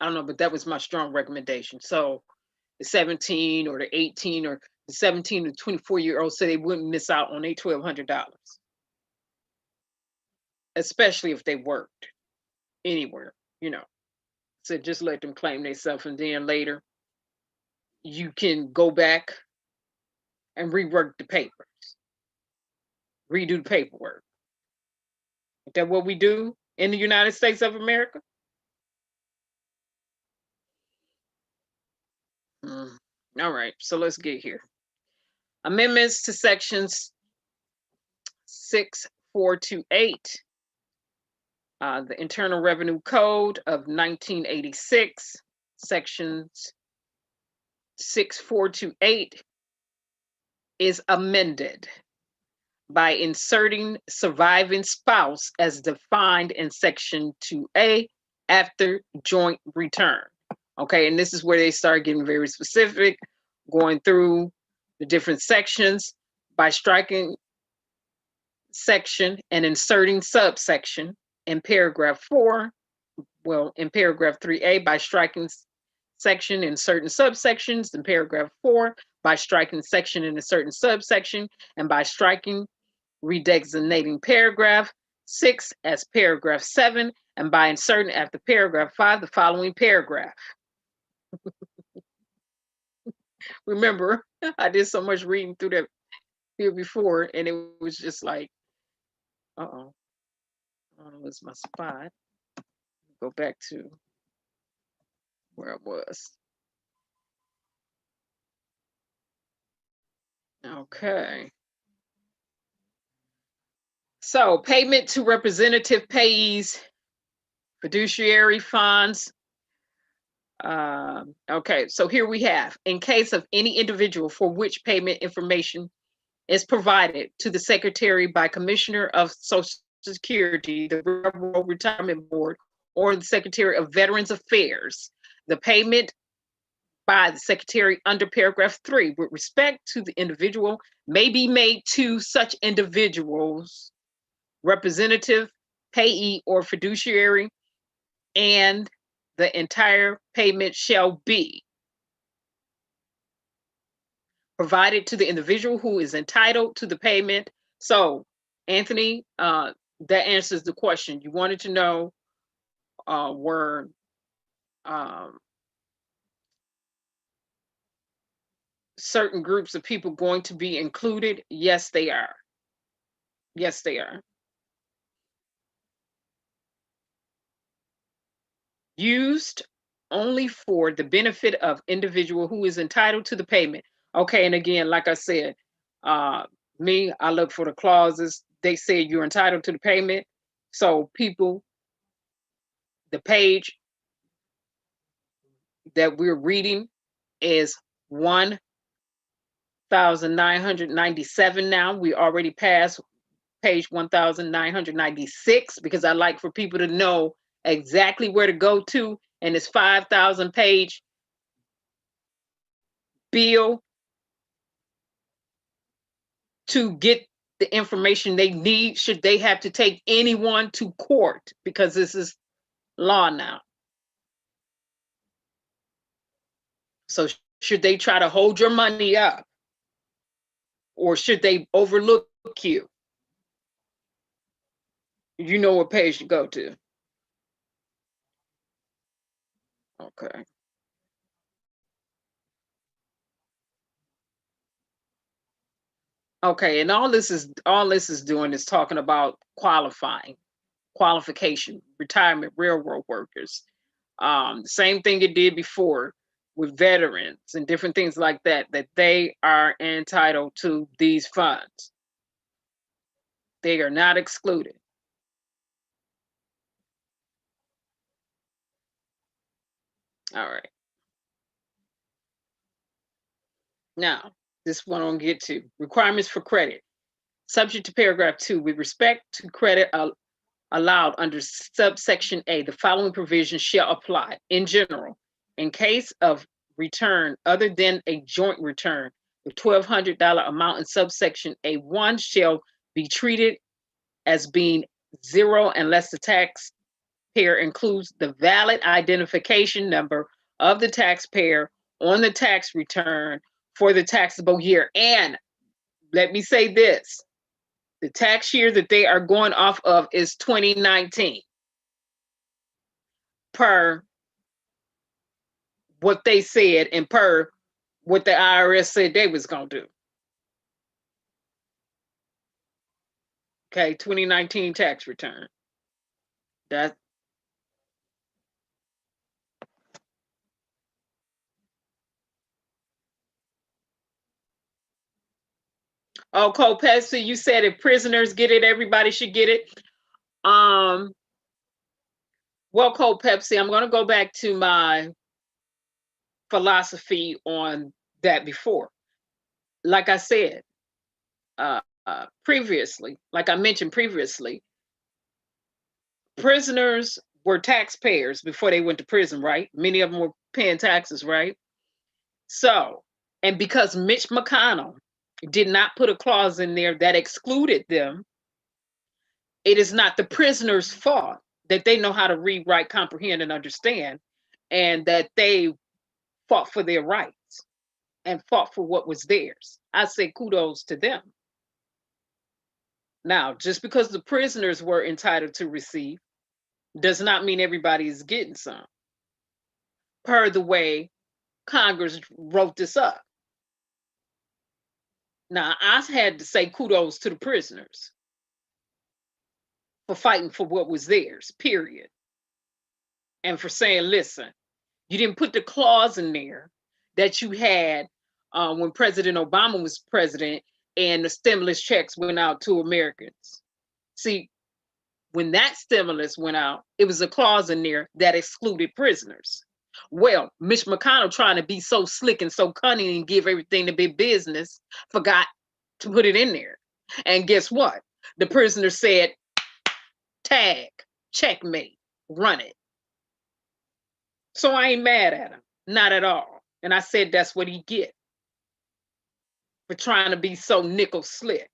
I don't know, but that was my strong recommendation. So the 17 or the 18 or the 17 to 24-year-olds, so they wouldn't miss out on their $1,200, especially if they worked anywhere, you know. So just let them claim themselves, and then later you can go back and rework the papers, redo the paperwork. Is that what we do in the United States of America? All right, so let's get here. Amendments to sections 6428, the Internal Revenue Code of 1986, sections 6428 is amended by inserting surviving spouse as defined in section 2A after joint return. Okay, and this is where they start getting very specific, going through the different sections by striking section and inserting subsection in paragraph 4. Well, in paragraph 3A by striking section in certain subsections, in paragraph 4 by striking section in a certain subsection, and by striking redesignating paragraph 6 as paragraph 7, and by inserting after paragraph 5 the following paragraph. Remember, I did so much reading through that here before, and it was just like, uh-oh, I don't know what's my spot. Go back to where I was. Okay. So payment to representative payees, fiduciary funds. Okay, so here we have, in case of any individual for which payment information is provided to the Secretary by Commissioner of Social Security, the Railroad Retirement Board, or the Secretary of Veterans Affairs, the payment by the Secretary under paragraph 3 with respect to the individual may be made to such individuals, representative, payee, or fiduciary, and the entire payment shall be provided to the individual who is entitled to the payment. So, Anthony, that answers the question. You wanted to know were certain groups of people going to be included? Yes, they are. Yes, they are. Used only for the benefit of individual who is entitled to the payment. Okay, and again, like I said, I look for the clauses. They say you're entitled to the payment. So people, the page that we're reading is 1,997 now. We already passed page 1,996 because I like for people to know exactly where to go to, and it's 5,000 page bill to get the information they need should they have to take anyone to court, because this is law now. So should they try to hold your money up, or should they overlook you? You know what page to go to. Okay. Okay, and all this is doing is talking about qualification, retirement, railroad workers. Same thing it did before with veterans and different things like that, that they are entitled to these funds. They are not excluded. All right. Now, this one I'll get to. Requirements for credit. Subject to paragraph 2, with respect to credit allowed under subsection A, the following provisions shall apply. In general, in case of return other than a joint return, the $1,200 amount in subsection A1 shall be treated as being zero unless the taxpayer includes the valid identification number of the taxpayer on the tax return for the taxable year. And let me say this, the tax year that they are going off of is 2019, per what they said and per what the IRS said they was going to do. Okay, 2019 tax return. That. Oh, Kopesi, you said if prisoners get it, everybody should get it. Well, Pepsi, I'm going to go back to my philosophy on that before. Like I said previously, like I mentioned previously, prisoners were taxpayers before they went to prison, right? Many of them were paying taxes, right? So, and because Mitch McConnell did not put a clause in there that excluded them, it is not the prisoners' fault that they know how to read, write, comprehend, and understand, and that they fought for their rights and fought for what was theirs. I say kudos to them. Now, just because the prisoners were entitled to receive does not mean everybody is getting some, per the way Congress wrote this up. Now, I had to say kudos to the prisoners for fighting for what was theirs, period. And for saying, listen, you didn't put the clause in there that you had when President Obama was president and the stimulus checks went out to Americans. See, when that stimulus went out, it was a clause in there that excluded prisoners. Well, Mitch McConnell, trying to be so slick and so cunning and give everything to big business, forgot to put it in there. And guess what? The prisoner said, tag, checkmate, run it. So I ain't mad at him, not at all. And I said that's what he get for trying to be so nickel slick,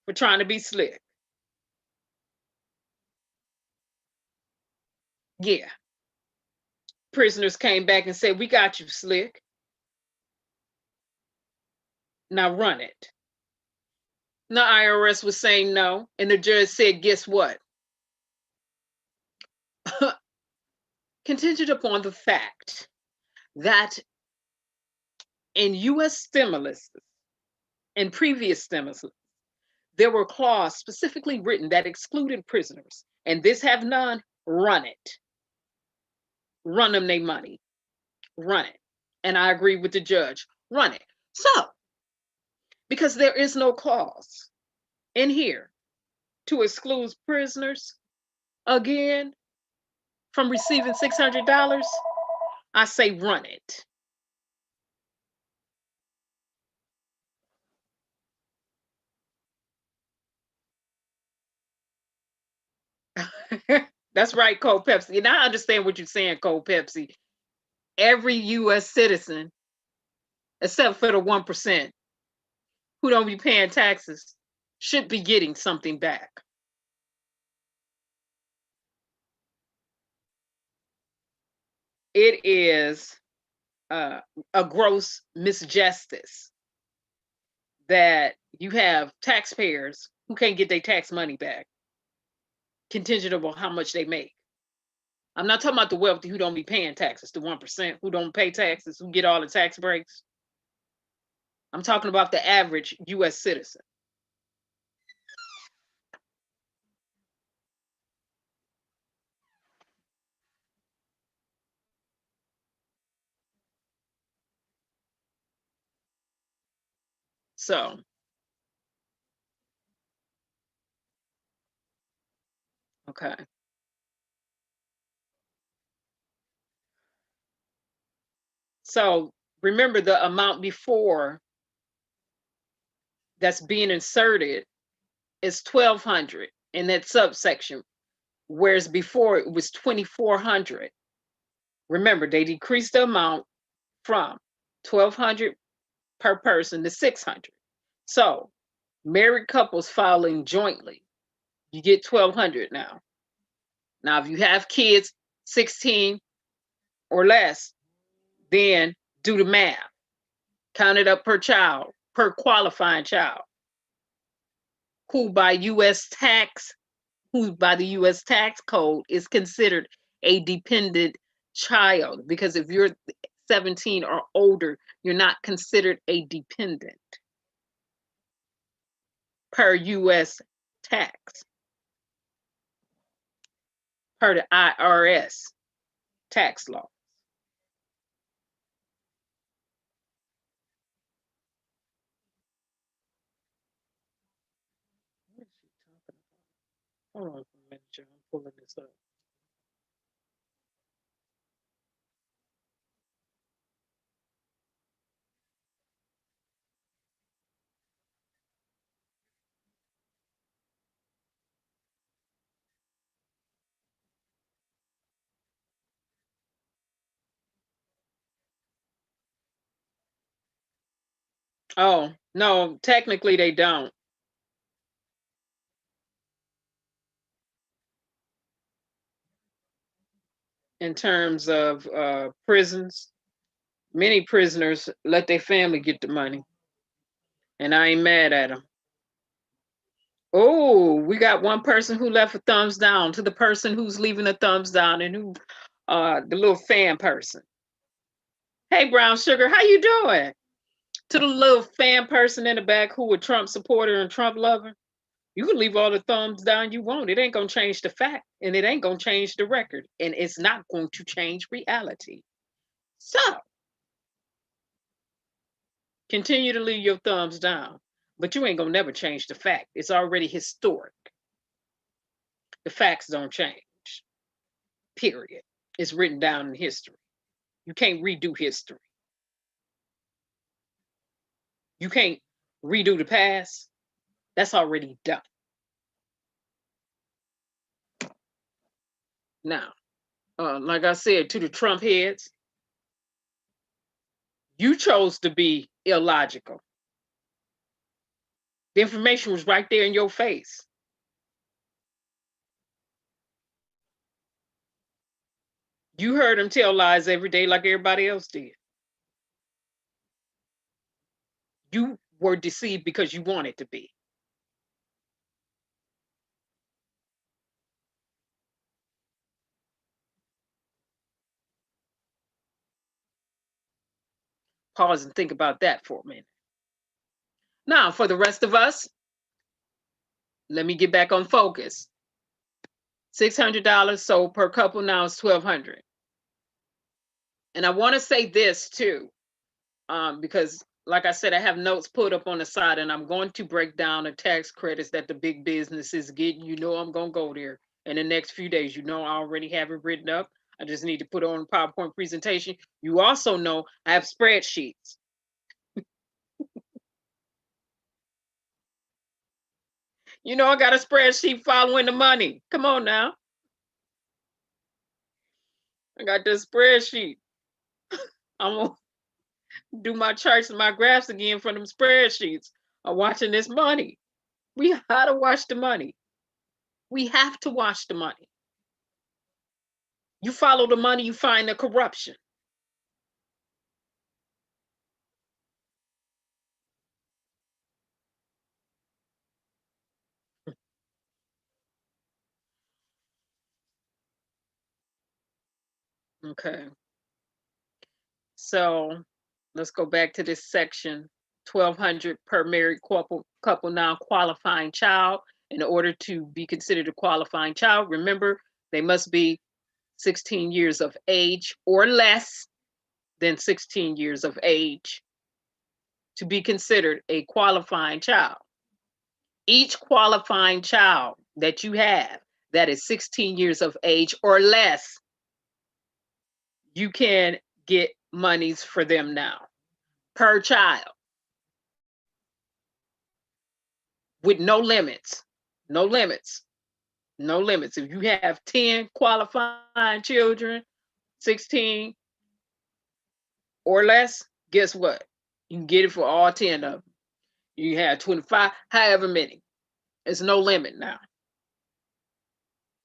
for trying to be slick. Yeah. Prisoners came back and said, we got you, slick. Now run it. The IRS was saying no, and the judge said, guess what? Contingent upon the fact that in U.S. stimulus and previous stimulus, there were clauses specifically written that excluded prisoners, and this have none, run it. Run them their money. Run it. And I agree with the judge. Run it. So, because there is no clause in here to exclude prisoners again from receiving $600, I say run it. That's right, Cold Pepsi. And I understand what you're saying, Cold Pepsi. Every U.S. citizen, except for the 1% who don't be paying taxes, should be getting something back. It is a gross misjustice that you have taxpayers who can't get their tax money back, contingent upon how much they make. I'm not talking about the wealthy who don't be paying taxes, the 1% who don't pay taxes, who get all the tax breaks. I'm talking about the average U.S. citizen. So, okay. So remember the amount before that's being inserted is 1,200 in that subsection, whereas before it was 2,400. Remember, they decreased the amount from 1,200 per person to 600. So married couples filing jointly, you get 1,200 now. Now, if you have kids 16 or less, then do the math. Count it up per child, per qualifying child, who by the U.S. tax code is considered a dependent child. Because if you're 17 or older, you're not considered a dependent per U.S. tax, per the IRS tax law. Hold on for a minute, y'all. I'm pulling this up. Oh, no, technically they don't. In terms of prisons, many prisoners let their family get the money, and I ain't mad at them. Oh, we got one person who left a thumbs down. To the person who's leaving a thumbs down, and who, the little fan person. Hey, Brown Sugar, how you doing? To the little fan person in the back who a Trump supporter and Trump lover, you can leave all the thumbs down you want. It ain't gonna change the fact, and it ain't gonna change the record, and it's not going to change reality. So continue to leave your thumbs down, but you ain't gonna never change the fact. It's already historic. The facts don't change. Period. It's written down in history. You can't redo history. You can't redo the past. That's already done. Now, like I said, to the Trump heads, you chose to be illogical. The information was right there in your face. You heard them tell lies every day like everybody else did. You were deceived because you wanted to be. Pause and think about that for a minute. Now, for the rest of us, let me get back on focus. $600, so per couple now is $1,200. And I want to say this too, because like I said, I have notes put up on the side, and I'm going to break down the tax credits that the big businesses get. You know I'm going to go there in the next few days. You know I already have it written up. I just need to put it on a PowerPoint presentation. You also know I have spreadsheets. You know I got a spreadsheet following the money. Come on now. I got this spreadsheet. I'm going to do my charts and my graphs again from them spreadsheets. I'm watching this money. We have to watch the money. We have to watch the money. You follow the money, you find the corruption. Okay. So let's go back to this section. $1,200 per married couple non-qualifying child. In order to be considered a qualifying child, remember, they must be 16 years of age or less than 16 years of age to be considered a qualifying child. Each qualifying child that you have that is 16 years of age or less, you can get monies for them now per child with no limits. No limits. No limits. If you have 10 qualifying children, 16 or less, guess what? You can get it for all 10 of them. You have 25, however many. There's no limit now.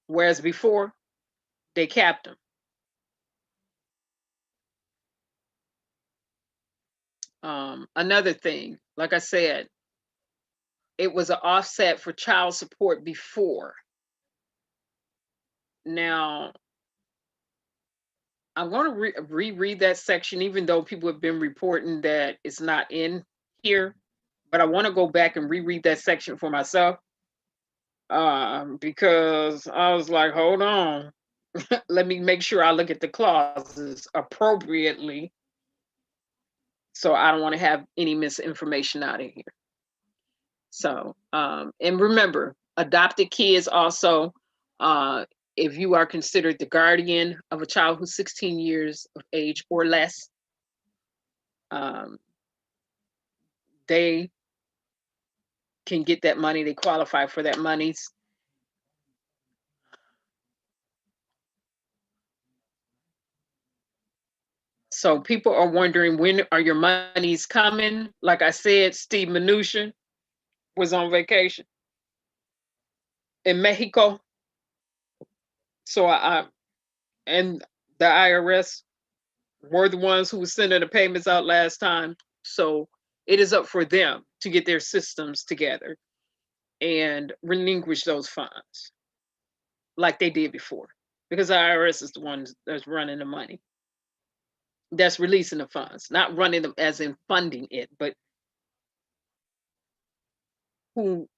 Whereas before, they capped them. Another thing, like I said, it was an offset for child support before. Now, I'm going to reread that section, even though people have been reporting that it's not in here, but I want to go back and reread that section for myself, because I was like, hold on, let me make sure I look at the clauses appropriately, so I don't want to have any misinformation out of here. So, and remember, Adopted kids also, if you are considered the guardian of a child who's 16 years of age or less, they can get that money. They qualify for that money. So people are wondering, when are your monies coming? Like I said, Steve Mnuchin was on vacation in Mexico. So and the IRS were the ones who were sending the payments out last time. So it is up for them to get their systems together and relinquish those funds like they did before, because the IRS is the one that's running the money, that's releasing the funds, not running them as in funding it, but who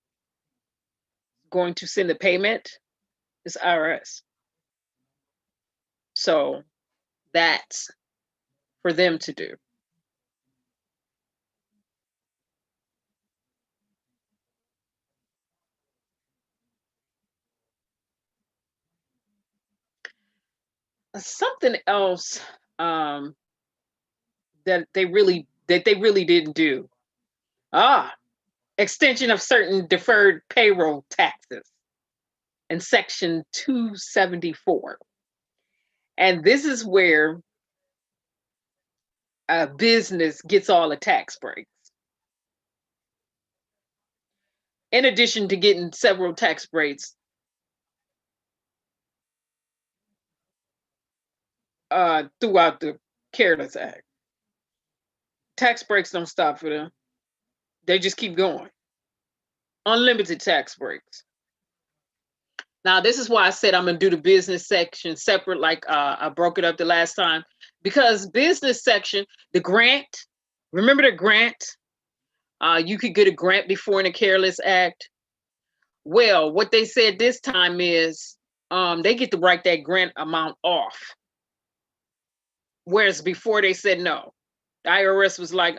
going to send the payment is IRS. So that's for them to do. Something else that they really didn't do. Extension of certain deferred payroll taxes in Section 274. And this is where a business gets all the tax breaks. In addition to getting several tax breaks, throughout the CARES Act. Tax breaks don't stop for them. They just keep going. Unlimited tax breaks. Now, this is why I said I'm going to do the business section separate, like I broke it up the last time, because business section, the grant, remember the grant? You could get a grant before in the CARES Act. Well, what they said this time is they get to write that grant amount off. Whereas before they said no. The IRS was like,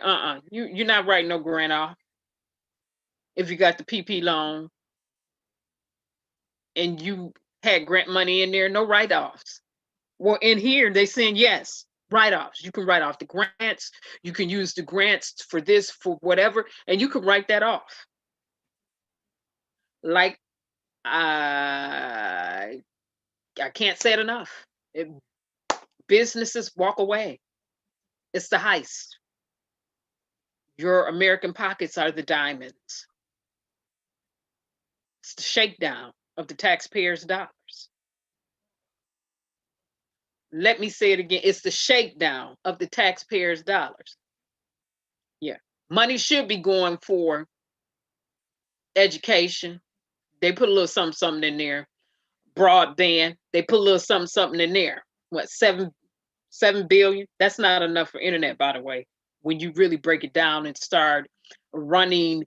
you're not writing no grant off if you got the PP loan and you had grant money in there, no write-offs. Well, in here, they saying yes, write-offs. You can write off the grants. You can use the grants for this, for whatever, and you can write that off. Like, I can't say it enough. Businesses walk away. It's the heist. Your American pockets are the diamonds. It's the shakedown of the taxpayers' dollars. Let me say it again. It's the shakedown of the taxpayers' dollars. Yeah. Money should be going for education. They put a little something in there. Broadband. They put a little something in there. What, 7 billion? That's not enough for internet, by the way. When you really break it down and start running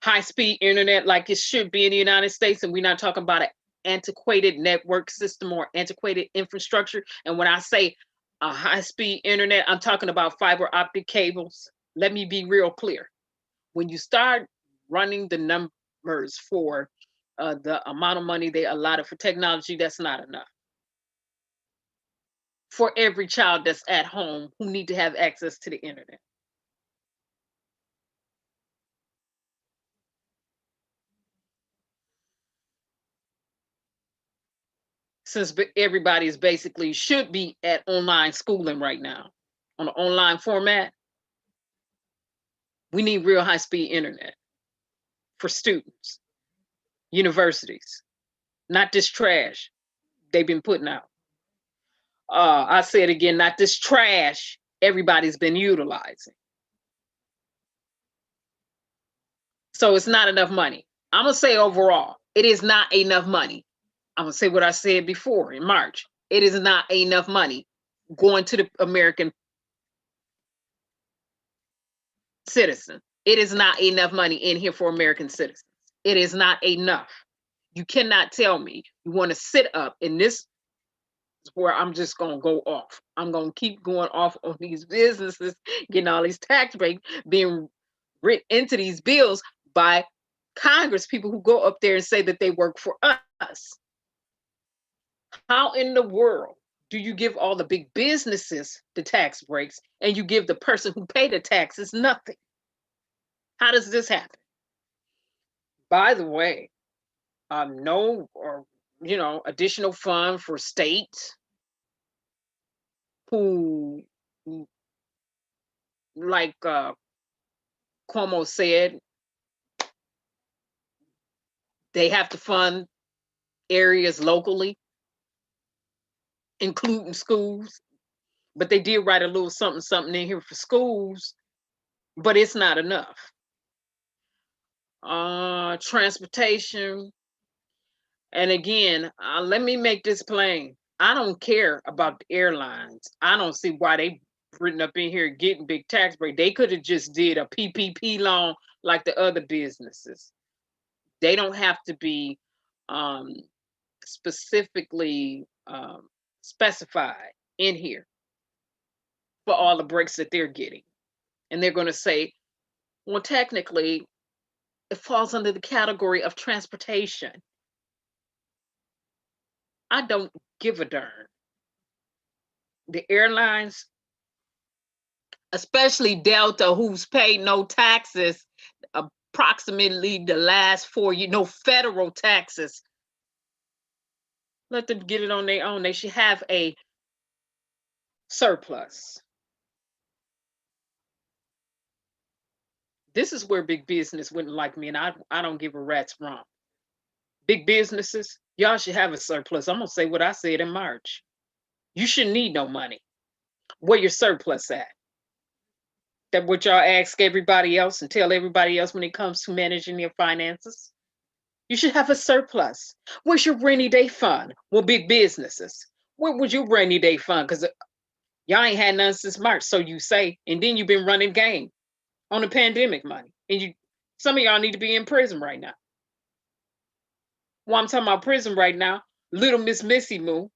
high-speed internet like it should be in the United States, and we're not talking about an antiquated network system or antiquated infrastructure. And when I say a high-speed internet, I'm talking about fiber optic cables. Let me be real clear. When you start running the numbers for the amount of money they allotted for technology, that's not enough for every child that's at home who need to have access to the internet. Since everybody is basically should be at online schooling right now on an online format, we need real high-speed internet for students, universities, not this trash they've been putting out. I say it again, not this trash everybody's been utilizing. So it's not enough money. I'm gonna say overall, it is not enough money. I'm gonna say what I said before in March. It is not enough money going to the American citizen. It is not enough money in here for American citizens. It is not enough. You cannot tell me you want to sit up in this is where I'm just gonna go off. I'm gonna keep going off on these businesses, getting all these tax breaks being written into these bills by Congress people who go up there and say that they work for us. How in the world do you give all the big businesses the tax breaks and you give the person who paid the taxes nothing? How does this happen? By the way, no or additional fund for states who, like Cuomo said, they have to fund areas locally, including schools. But they did write a little something in here for schools, but it's not enough. Transportation. And again, let me make this plain. I don't care about the airlines. I don't see why they written up in here getting big tax break. They could have just did a PPP loan like the other businesses. They don't have to be specifically specified in here for all the breaks that they're getting. And they're going to say, well, technically, it falls under the category of transportation. I don't give a darn. The airlines, especially Delta, who's paid no taxes, approximately the last 4 years, no federal taxes. Let them get it on their own. They should have a surplus. This is where big business wouldn't like me, and I don't give a rat's rump. Big businesses, y'all should have a surplus. I'm gonna say what I said in March. You shouldn't need no money. Where your surplus at? That what y'all ask everybody else and tell everybody else when it comes to managing your finances? You should have a surplus. Where's your rainy day fund? Well, big businesses. Where would your rainy day fund? Because y'all ain't had none since March, so you say, and then you've been running game on the pandemic money. And some of y'all need to be in prison right now. Well, I'm talking about prison right now. Little Miss Missy Moo,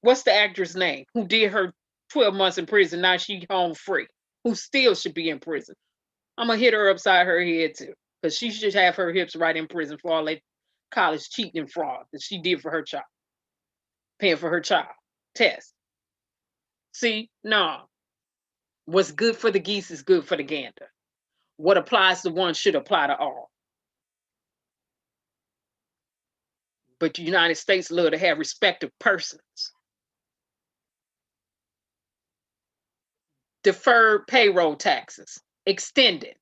what's the actress name? Who did her 12 months in prison, now she home free, who still should be in prison. I'm gonna hit her upside her head too, because she should have her hips right in prison for all that college cheating and fraud that she did for her child, paying for her child test. See, no. What's good for the geese is good for the gander. What applies to one should apply to all. But the United States love to have respective persons. Deferred payroll taxes, extended.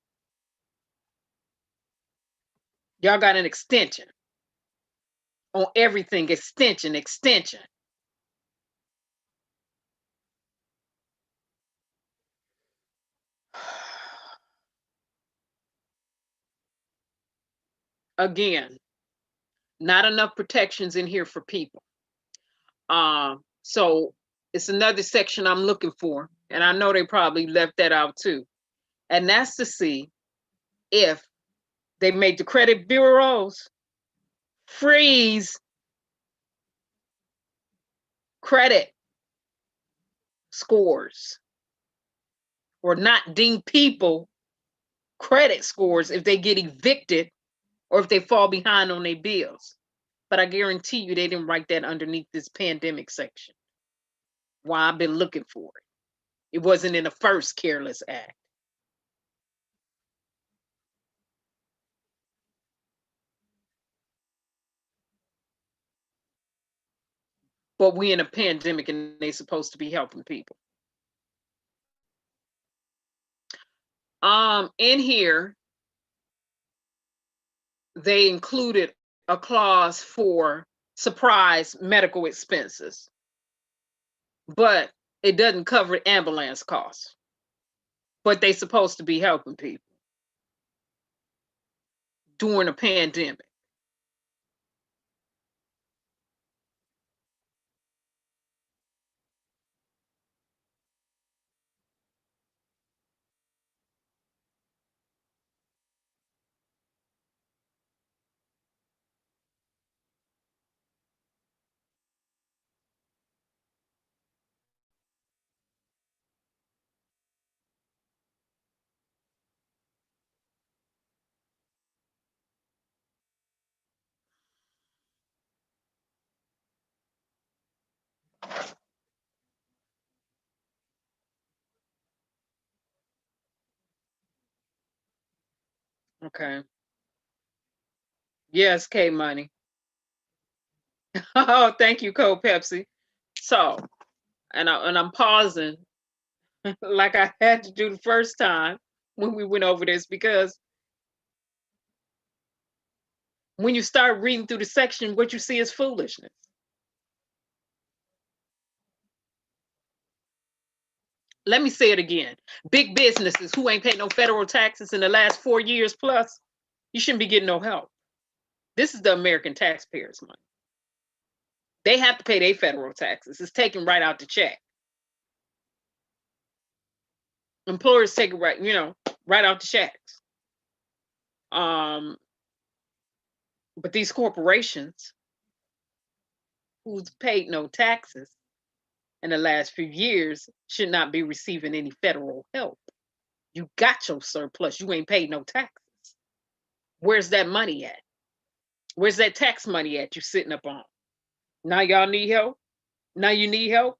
Y'all got an extension on everything, extension. Again, not enough protections in here for people. So it's another section I'm looking for, and I know they probably left that out too. And that's to see if they made the credit bureaus freeze credit scores or not deem people credit scores if they get evicted or if they fall behind on their bills. But I guarantee you they didn't write that underneath this pandemic section. Why I've been looking for it. It wasn't in the first Careless Act. But we in a pandemic and they supposed to be helping people. In here, they included a clause for surprise medical expenses, but it doesn't cover ambulance costs. But they supposed to be helping people during a pandemic. Okay. Yes, K Money. Oh, thank you, Cold Pepsi. So, and I'm pausing like I had to do the first time when we went over this, because when you start reading through the section, what you see is foolishness. Let me say it again. Big businesses who ain't paid no federal taxes in the last 4 years plus, you shouldn't be getting no help. This is the American taxpayers' money. They have to pay their federal taxes. It's taken right out the check. Employers take it right, right out the checks. But these corporations who's paid no taxes in the last few years should not be receiving any federal help. You got your surplus. You ain't paid no taxes. Where's that money at? Where's that tax money at you sitting up on? Now y'all need help? Now you need help?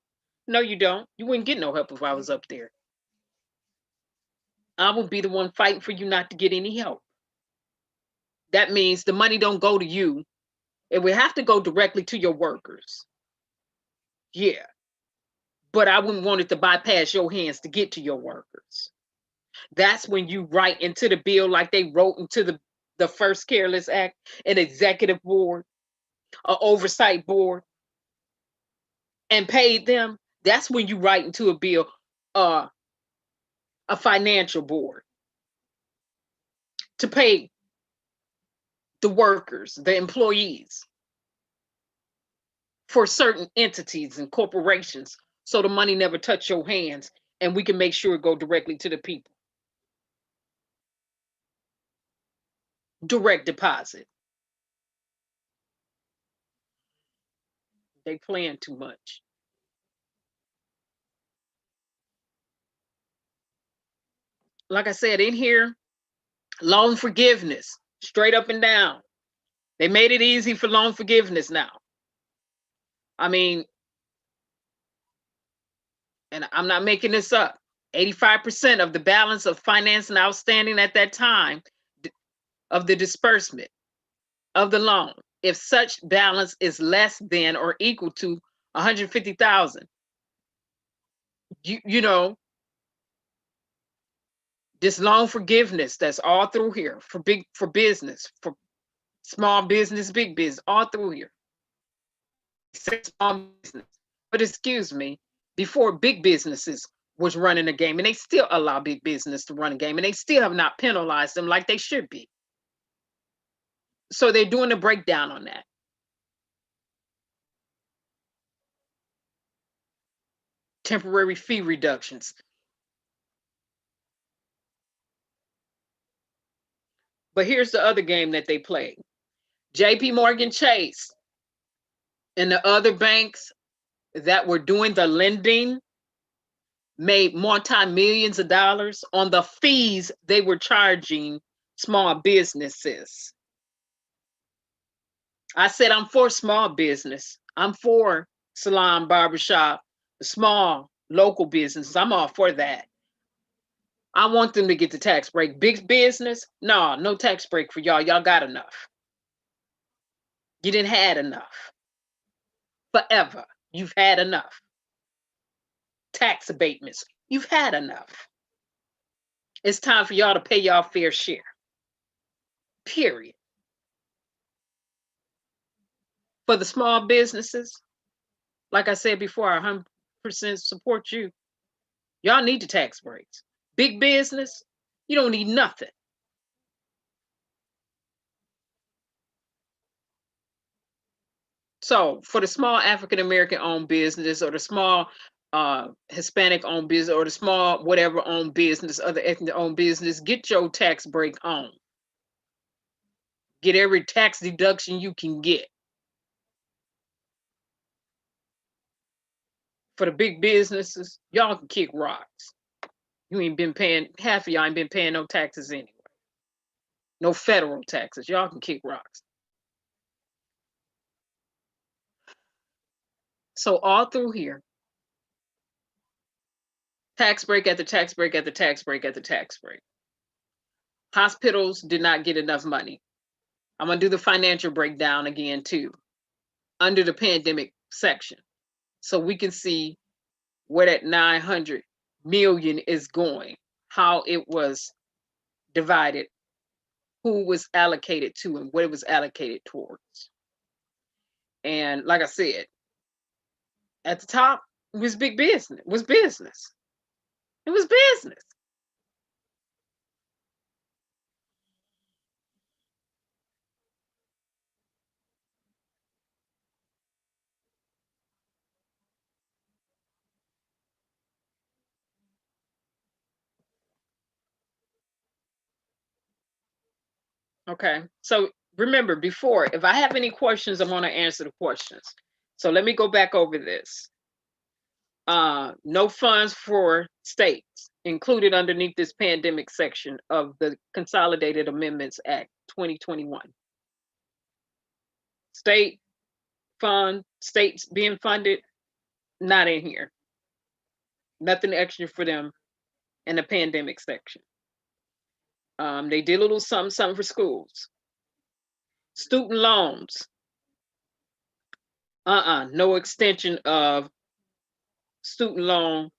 No, you don't. You wouldn't get no help if I was up there. I would be the one fighting for you not to get any help. That means the money don't go to you. It would have to go directly to your workers. Yeah. But I wouldn't want it to bypass your hands to get to your workers. That's when you write into the bill, like they wrote into the first Careless Act, an executive board, an oversight board, and paid them. That's when you write into a bill, a financial board to pay the workers, the employees, for certain entities and corporations, so the money never touch your hands and we can make sure it go directly to the people. Direct deposit. They playing too much. Like I said, in here, loan forgiveness, straight up and down. They made it easy for loan forgiveness now. I mean, and I'm not making this up, 85% of the balance of financing outstanding at that time of the disbursement of the loan, if such balance is less than or equal to 150,000, you know, this loan forgiveness that's all through here for business, for small business, big business, all through here. Small business. But excuse me, before big businesses was running the game, and they still allow big business to run a game, and they still have not penalized them like they should be. So they're doing a breakdown on that. Temporary fee reductions. But here's the other game that they played. JP Morgan Chase and the other banks that were doing the lending made multi-millions of dollars on the fees they were charging small businesses. I said, I'm for small business. I'm for salon, barbershop, the small local businesses. I'm all for that. I want them to get the tax break. Big business, no tax break for y'all. Y'all got enough. You didn't had enough. Forever, you've had enough. Tax abatements, you've had enough. It's time for y'all to pay y'all fair share. Period. For the small businesses, like I said before, I 100% support you. Y'all need the tax breaks. Big business, you don't need nothing. So for the small African-American owned business, or the small Hispanic owned business, or the small whatever owned business, other ethnic owned business, get your tax break on. Get every tax deduction you can get. For the big businesses, y'all can kick rocks. You ain't been paying, half of y'all ain't been paying no taxes anyway. No federal taxes. Y'all can kick rocks. So all through here, tax break at the tax break at the tax break at the tax break. Hospitals did not get enough money. I'm going to do the financial breakdown again too, under the pandemic section, so we can see where that 900 million is going, how it was divided, who was allocated to, and what it was allocated towards. And like I said, at the top was big business, was business. It was business. Okay, so remember before, if I have any questions, I want to answer the questions. So let me go back over this. No funds for states included underneath this pandemic section of the Consolidated Amendments Act 2021. State fund, states being funded, not in here. Nothing extra for them in the pandemic section. They did a little something for schools. Student loans. No extension of student loan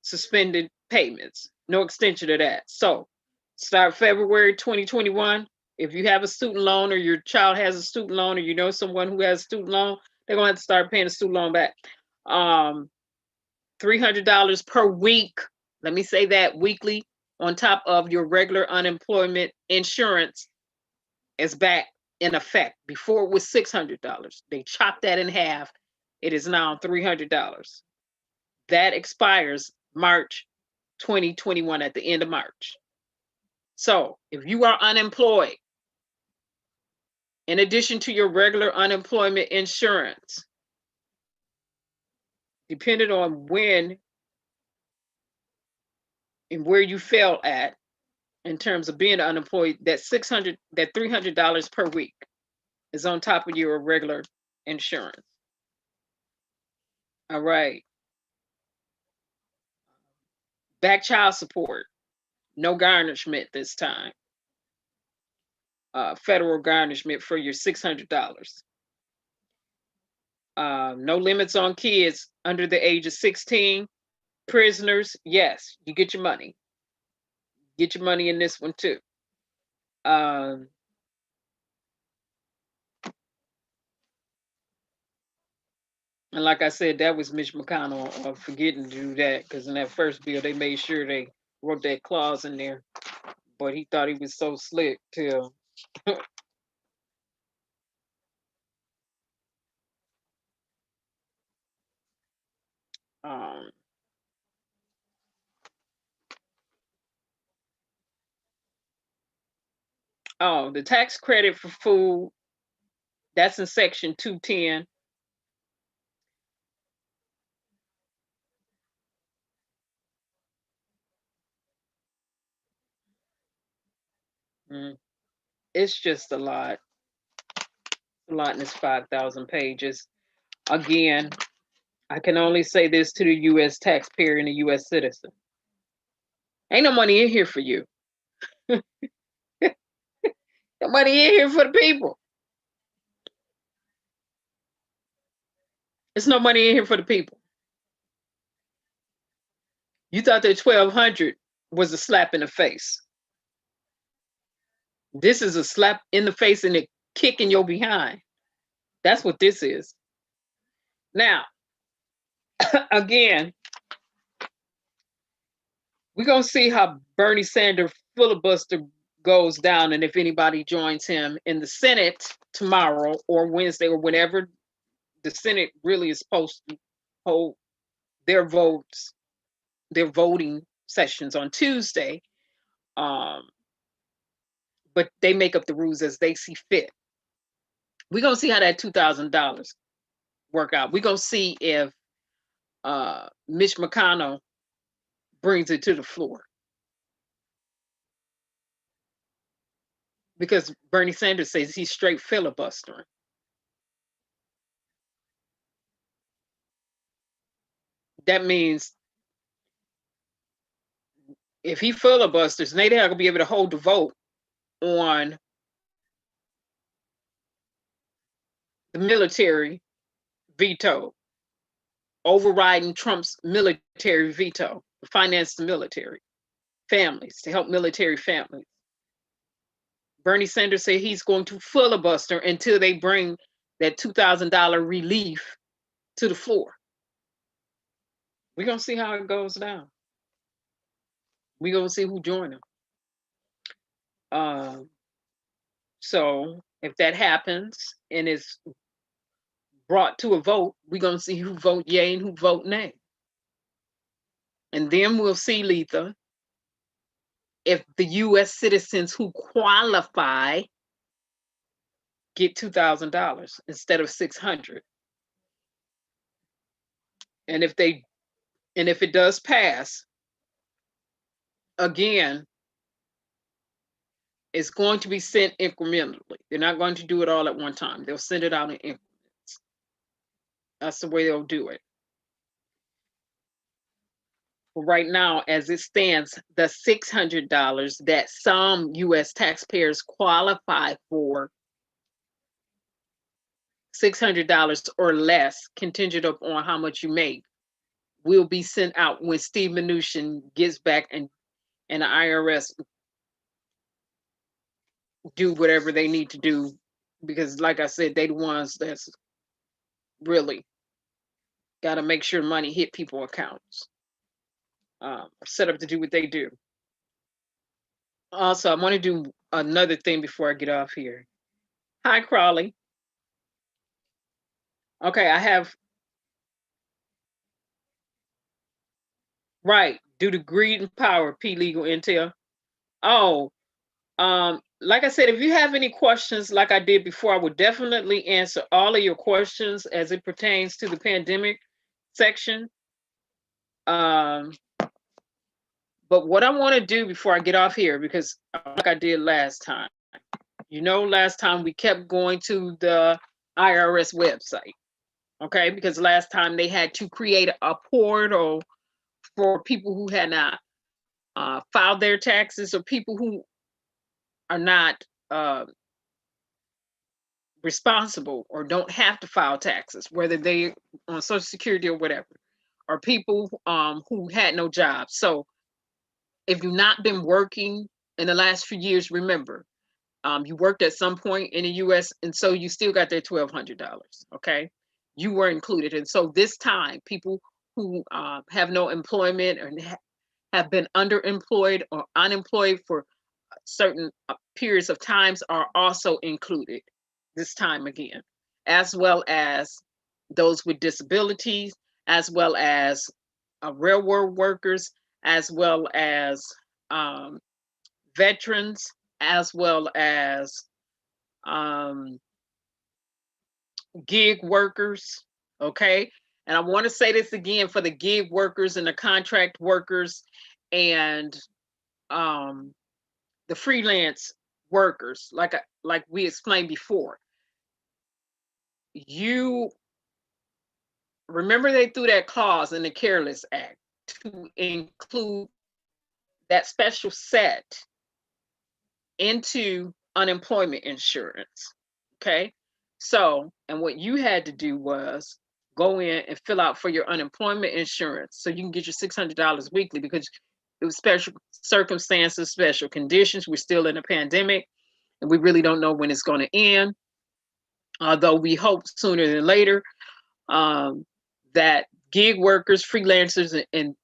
suspended payments. No extension of that. So start February 2021. If you have a student loan, or your child has a student loan, or you know someone who has a student loan, they're going to have to start paying the student loan back. $300 per week. Let me say that, weekly, on top of your regular unemployment insurance, is back in effect. Before it was $600. They chopped that in half. It is now $300. That expires March 2021, at the end of March. So if you are unemployed, in addition to your regular unemployment insurance, depending on when and where you fell at in terms of being unemployed, that $300 per week is on top of your regular insurance. All right. Back child support, no garnishment this time. Federal garnishment for your $600. No limits on kids under the age of 16. Prisoners, yes, you get your money. Get your money in this one too. And like I said, that was Mitch McConnell forgetting to do that, because in that first bill, they made sure they wrote that clause in there. But he thought he was so slick till oh, the tax credit for food, that's in section 210. It's just a lot. A lot in this 5,000 pages. Again, I can only say this to the U.S. taxpayer and the U.S. citizen. Ain't no money in here for you. No money in here for the people. There's no money in here for the people. You thought that 1,200 was a slap in the face. This is a slap in the face and a kick in your behind. That's what this is. Now, again, we're going to see how Bernie Sanders filibuster goes down, and if anybody joins him in the Senate tomorrow or Wednesday or whenever the Senate really is supposed to hold their votes, their voting sessions on Tuesday. But they make up the rules as they see fit. We're going to see how that $2,000 work out. We're going to see if Mitch McConnell brings it to the floor. Because Bernie Sanders says he's straight filibustering. That means if he filibusters, they're not gonna be able to hold the vote on the military veto, overriding Trump's military veto, to finance the military families, to help military families. Bernie Sanders said he's going to filibuster until they bring that $2,000 relief to the floor. We're going to see how it goes down. We're going to see who joins him. So if that happens and is brought to a vote, we're going to see who vote yay and who vote nay. And then we'll see, Letha, if the U.S. citizens who qualify get $2,000 instead of $600. And if it does pass, again, it's going to be sent incrementally. They're not going to do it all at one time. They'll send it out in increments. That's the way they'll do it. But right now, as it stands, the $600 that some U.S. taxpayers qualify for, $600 or less, contingent upon how much you make, will be sent out when Steve Mnuchin gets back and the IRS do whatever they need to do, because like I said, they the ones that's really got to make sure money hit people's accounts, set up to do what they do. Also, I want to do another thing before I get off here. Hi, Crawley. Okay, I have, right, due to greed and power, P legal intel. Oh, like I said, if you have any questions like I did before, I would definitely answer all of your questions as it pertains to the pandemic section. But what I want to do before I get off here, because like I did last time, last time we kept going to the IRS website, okay? Because last time they had to create a portal for people who had not filed their taxes, or people who are not responsible or don't have to file taxes, whether they on Social Security or whatever, or people who had no jobs. So if you've not been working in the last few years, remember, you worked at some point in the US, and so you still got that $1,200, okay? You were included. And so this time, people who have no employment or have been underemployed or unemployed for certain periods of times are also included this time again, as well as those with disabilities, as well as railroad workers, as well as veterans, as well as gig workers, okay? And I want to say this again for the gig workers and the contract workers and the freelance workers, like we explained before. You remember they threw that clause in the Careless Act to include that special set into unemployment insurance, okay? So, and what you had to do was go in and fill out for your unemployment insurance so you can get your $600 weekly, because it was special circumstances, special conditions. We're still in a pandemic, and we really don't know when it's going to end. Although we hope sooner than later, that gig workers, freelancers, and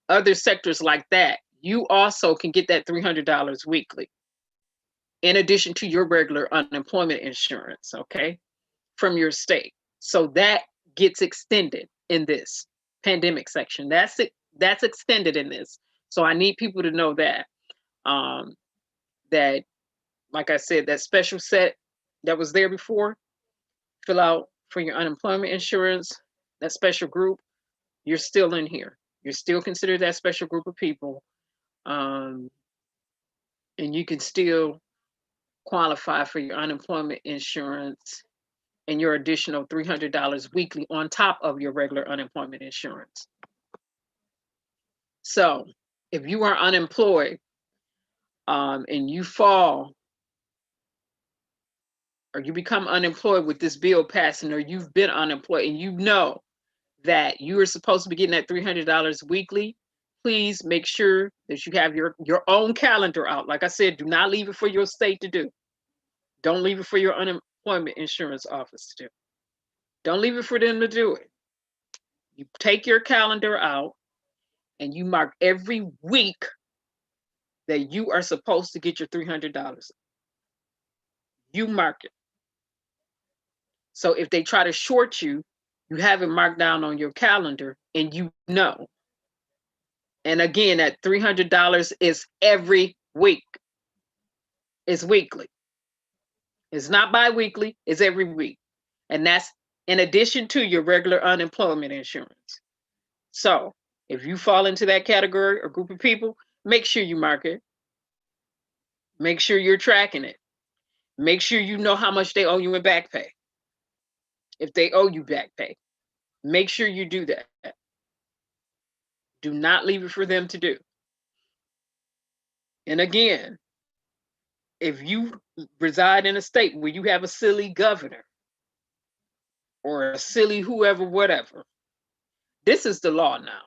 other sectors like that, you also can get that $300 weekly, in addition to your regular unemployment insurance, okay, from your state. So that gets extended in this pandemic section. That's extended in this. So I need people to know that, that, like I said, that special set that was there before, fill out for your unemployment insurance, that special group, you're still in here. You're still considered that special group of people. And you can still qualify for your unemployment insurance and your additional $300 weekly on top of your regular unemployment insurance. So if you are unemployed and you fall or you become unemployed with this bill passing, or you've been unemployed and you know that you are supposed to be getting that $300 weekly, please make sure that you have your own calendar out. Like I said, do not leave it for your state to do. Don't leave it for your unemployment insurance office to do. Don't leave it for them to do it. You take your calendar out and you mark every week that you are supposed to get your $300. You mark it. So if they try to short you, you have it marked down on your calendar and you know. And again, that $300 is every week. It's weekly. It's not bi-weekly, it's every week. And that's in addition to your regular unemployment insurance. So if you fall into that category or group of people, make sure you mark it. Make sure you're tracking it. Make sure you know how much they owe you in back pay. If they owe you back pay, make sure you do that. Do not leave it for them to do. And again, if you reside in a state where you have a silly governor or a silly whoever, whatever, this is the law now.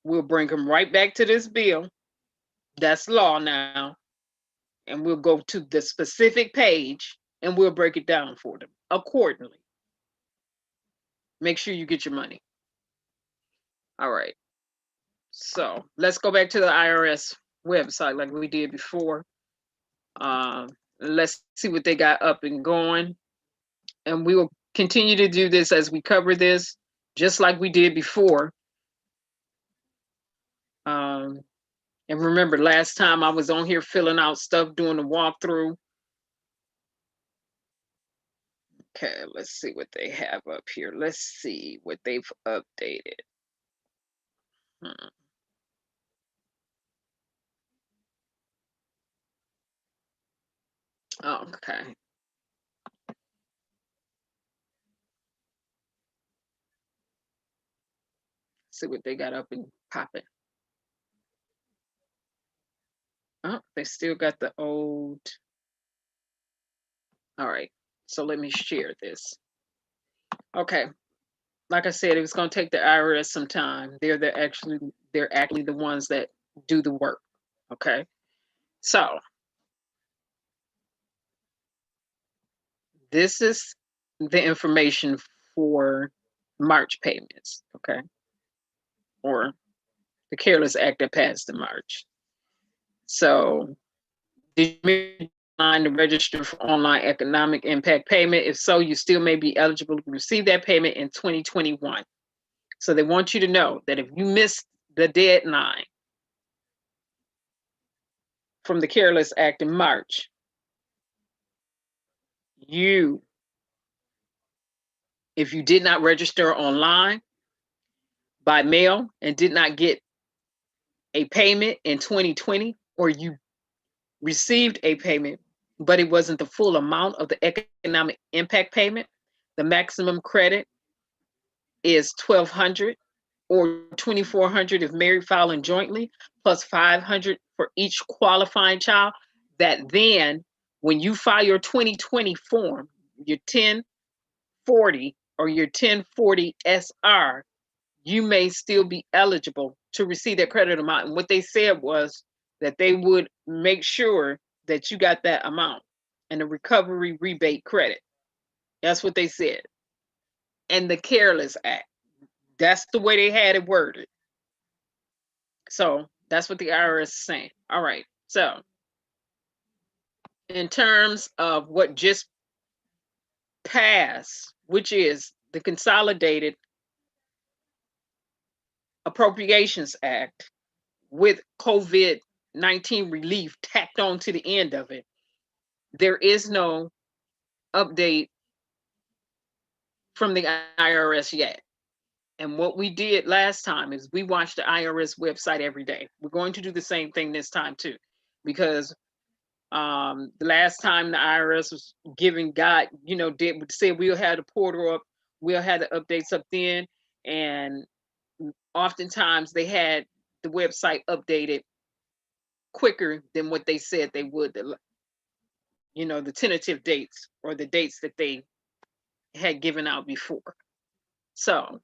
We'll bring them right back to this bill. That's law now. And we'll go to the specific page and we'll break it down for them accordingly. Make sure you get your money. All right. So let's go back to the IRS website like we did before. Let's see what they got up and going. And we will continue to do this as we cover this, just like we did before. And remember, last time I was on here filling out stuff, doing the walkthrough. Okay, let's see what they have up here. Let's see what they've updated. Okay. See what they got up and popping. Oh, they still got the old. All right, so let me share this. Okay, like I said, it was going to take the IRS some time. They're actually the ones that do the work. Okay, so this is the information for March payments. Okay, or the Careless Act that passed in March. So, did you mind to register for online economic impact payment? If so, you still may be eligible to receive that payment in 2021. So they want you to know that if you missed the deadline from the Careless Act in March, if you did not register online by mail and did not get a payment in 2020, or you received a payment, but it wasn't the full amount of the economic impact payment, the maximum credit is $1,200 or $2,400 if married filing jointly, plus $500 for each qualifying child. That then, when you file your 2020 form, your 1040 or your 1040 SR, you may still be eligible to receive that credit amount. And what they said was that they would make sure that you got that amount and the recovery rebate credit. That's what they said. And the Careless Act, that's the way they had it worded. So that's what the IRS is saying. All right. So in terms of what just passed, which is the Consolidated Appropriations Act with COVID-19 relief tacked on to the end of it, there is no update from the IRS yet. And what we did last time is we watched the IRS website every day. We're going to do the same thing this time too, because the last time the IRS was giving said we'll have the portal up, we'll have the updates up then, and oftentimes they had the website updated quicker than what they said they would. You know, the tentative dates or the dates that they had given out before. So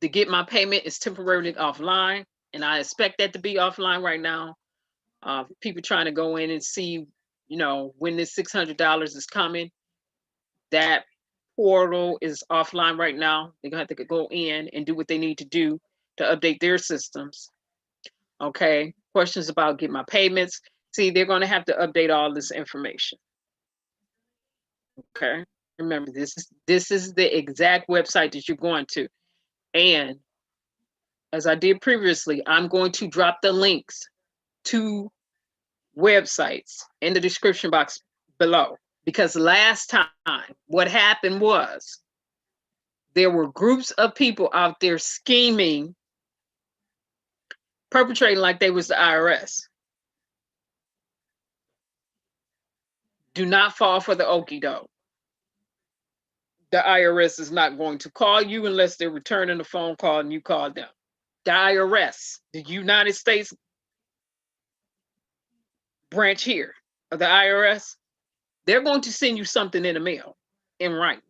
to get my payment is temporarily offline, and I expect that to be offline right now. People trying to go in and see, you know, when this $600 is coming. That portal is offline right now. They're gonna have to go in and do what they need to do to update their systems. Okay, questions about get my payments. See, they're gonna have to update all this information. Okay, remember this is the exact website that you're going to. And as I did previously, I'm going to drop the links to websites in the description box below. Because last time, what happened was there were groups of people out there scheming, perpetrating like they was the IRS. Do not fall for the okie doke. The IRS is not going to call you unless they're returning a phone call and you call them. The IRS, the United States branch here of the IRS, they're going to send you something in the mail in writing.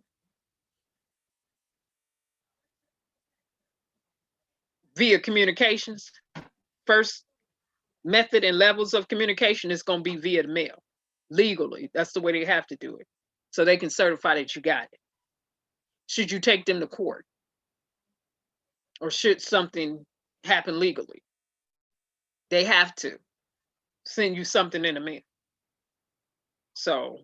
Via communications. First method and levels of communication is going to be via the mail. Legally, that's the way they have to do it. So they can certify that you got it. Should you take them to court? Or should something happen legally? They have to send you something in the mail. So,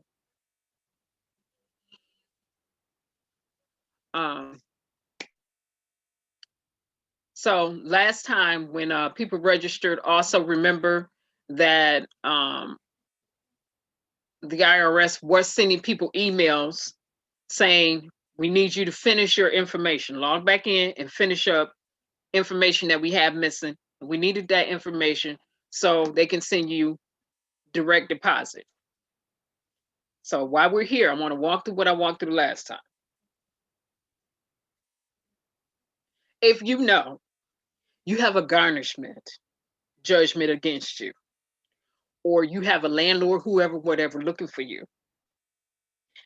last time when people registered, also remember that the IRS was sending people emails saying, we need you to finish your information, log back in and finish up information that we have missing. We needed that information so they can send you direct deposit. So while we're here, I want to walk through what I walked through last time. If you know you have a garnishment judgment against you, or you have a landlord, whoever, whatever, looking for you,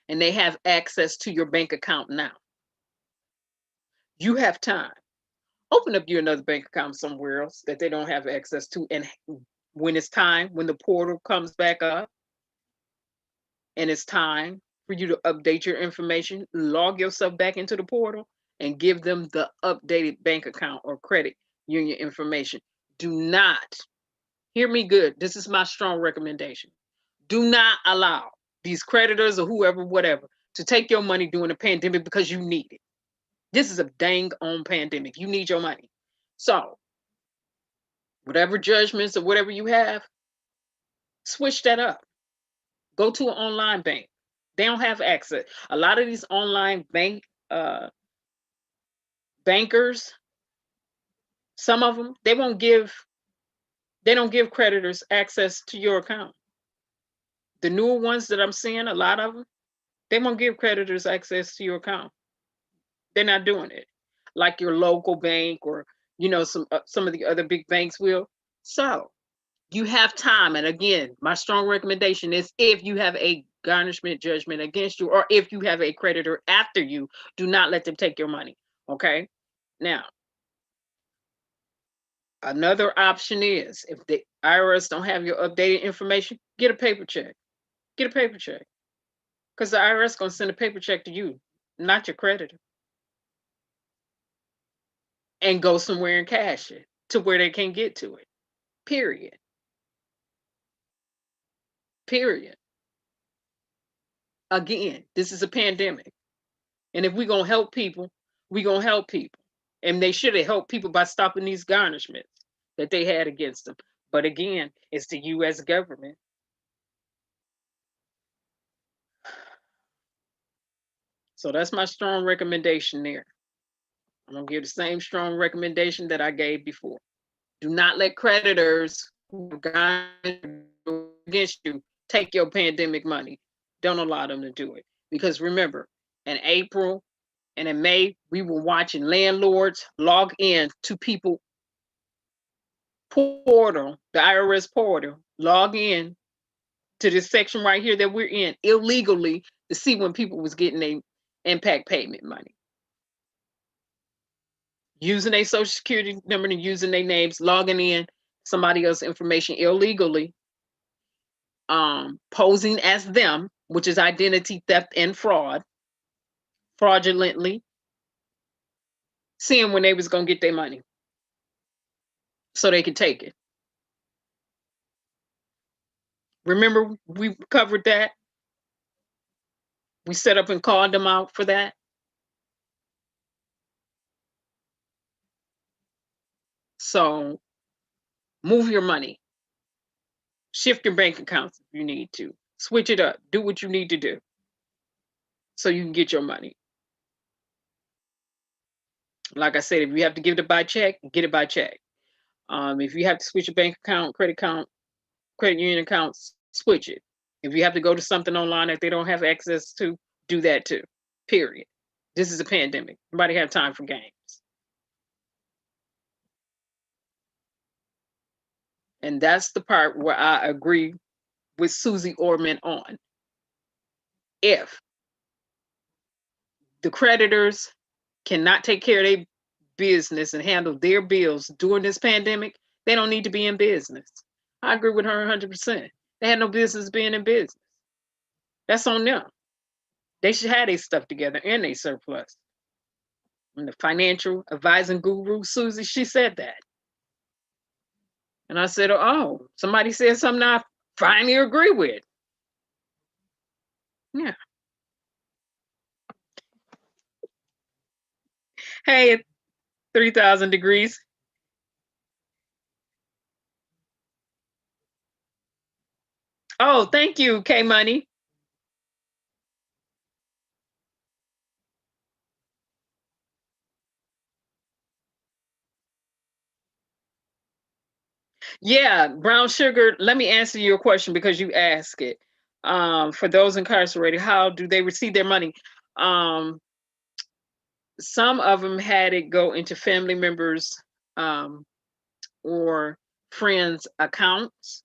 and they have access to your bank account now, you have time. Open up you another bank account somewhere else that they don't have access to. And when it's time, when the portal comes back up and it's time for you to update your information, log yourself back into the portal and give them the updated bank account or credit union information. Do not, hear me good, this is my strong recommendation. Do not allow these creditors or whoever, whatever, to take your money during the pandemic because you need it. This is a dang on pandemic. You need your money. So, whatever judgments or whatever you have, switch that up. Go to an online bank. They don't have access. A lot of these online bankers, some of them, they don't give creditors access to your account. The newer ones that I'm seeing, a lot of them, they won't give creditors access to your account. They're not doing it like your local bank or, you know, some of the other big banks will. So you have time. And again, my strong recommendation is if you have a garnishment judgment against you, or if you have a creditor after you, do not let them take your money. Okay. Now, another option is if the IRS don't have your updated information, get a paper check. Get a paper check. Because the IRS is going to send a paper check to you, not your creditor. And go somewhere and cash it to where they can't get to it. Period. Period. Again, this is a pandemic. And if we're going to help people, we're going to help people. And they should have helped people by stopping these garnishments that they had against them. But again, it's the U.S. government. So that's my strong recommendation there. I'm going to give the same strong recommendation that I gave before. Do not let creditors who are against you take your pandemic money. Don't allow them to do it. Because remember, in April, And in May, we were watching landlords log in to people portal, the IRS portal, log in to this section right here that we're in illegally to see when people was getting their impact payment money. Using their social security number and using their names, logging in somebody else's information illegally, posing as them, which is identity theft and fraud, fraudulently, seeing when they was gonna get their money so they could take it. Remember, we covered that. We set up and called them out for that. So move your money. Shift your bank accounts if you need to. Switch it up. Do what you need to do so you can get your money. Like I said, if you have to give it by check, get it by check. If you have to switch your bank account, credit union accounts, switch it. If you have to go to something online that they don't have access to, do that too. Period. This is a pandemic. Nobody have time for games. And that's the part where I agree with Susie Orman on. If the creditors cannot take care of their business and handle their bills during this pandemic, they don't need to be in business. I agree with her 100%. They had no business being in business. That's on them. They should have their stuff together and their surplus. And the financial advising guru, Susie, she said that. And I said, oh, somebody said something I finally agree with. Yeah. Hey, 3,000 degrees. Oh, thank you, K Money. Yeah, brown sugar. Let me answer your question because you asked it. For those incarcerated, how do they receive their money? Some of them had it go into family members or friends' accounts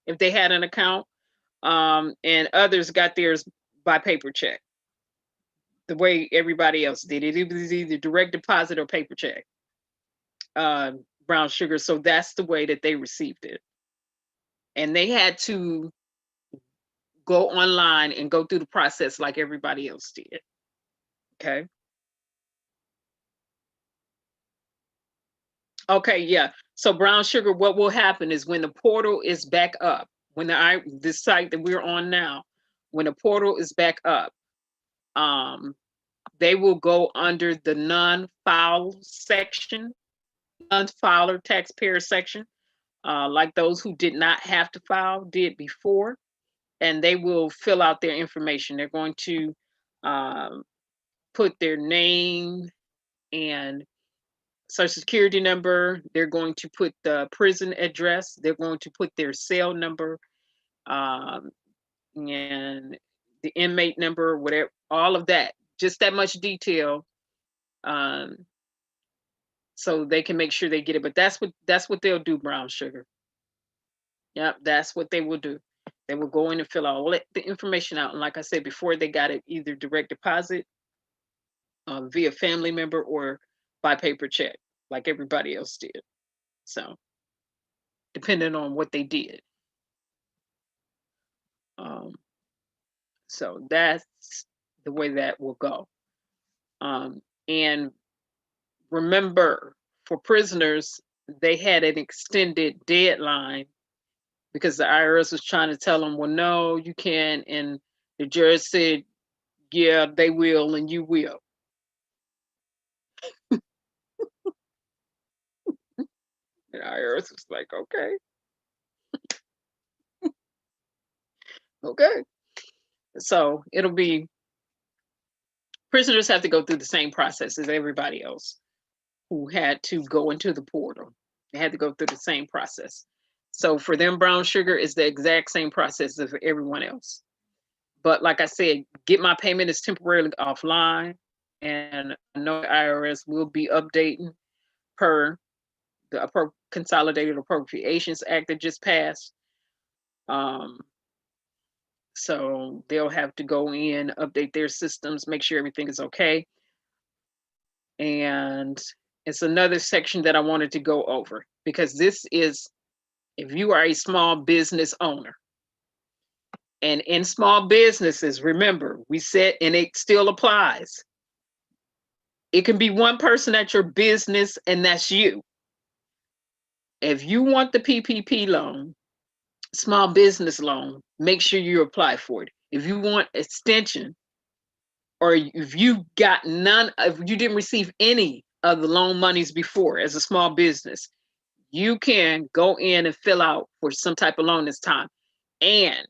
if they had an account, and others got theirs by paper check. The way everybody else did it, it was either direct deposit or paper check. Brown sugar. So that's the way that they received it. And they had to go online and go through the process like everybody else did. Okay. Okay, yeah. So brown sugar, what will happen is when the portal is back up, when this site that we're on now, when the portal is back up, they will go under the non-file section, non-filer taxpayer section, like those who did not have to file did before, and they will fill out their information. They're going to put their name and social security number. They're going to put the prison address. They're going to put their cell number and the inmate number, whatever, all of that, just that much detail, so they can make sure they get it. But that's what they'll do, brown sugar. Yep, that's what they will do. They will go in and fill all the information out. And like I said before, they got it either direct deposit via family member or by paper check, like everybody else did. So, depending on what they did. So that's the way that will go. And remember, for prisoners, they had an extended deadline because the IRS was trying to tell them, well, no, you can't. And the judge said, yeah, they will, and you will. And IRS was like, okay. Okay. So it'll be, prisoners have to go through the same process as everybody else who had to go into the portal. They had to go through the same process. So for them, brown sugar is the exact same process as for everyone else. But like I said, get my payment is temporarily offline And I know the IRS will be updating per the Consolidated Appropriations Act that just passed. So they'll have to go in, update their systems, make sure everything is okay. And it's another section that I wanted to go over, because this is, if you are a small business owner, and in small businesses, remember, we said, and it still applies. It can be one person at your business, and that's you. If you want the PPP loan, small business loan, make sure you apply for it. If you want extension, or if you got none, if you didn't receive any of the loan monies before as a small business, you can go in and fill out for some type of loan this time. And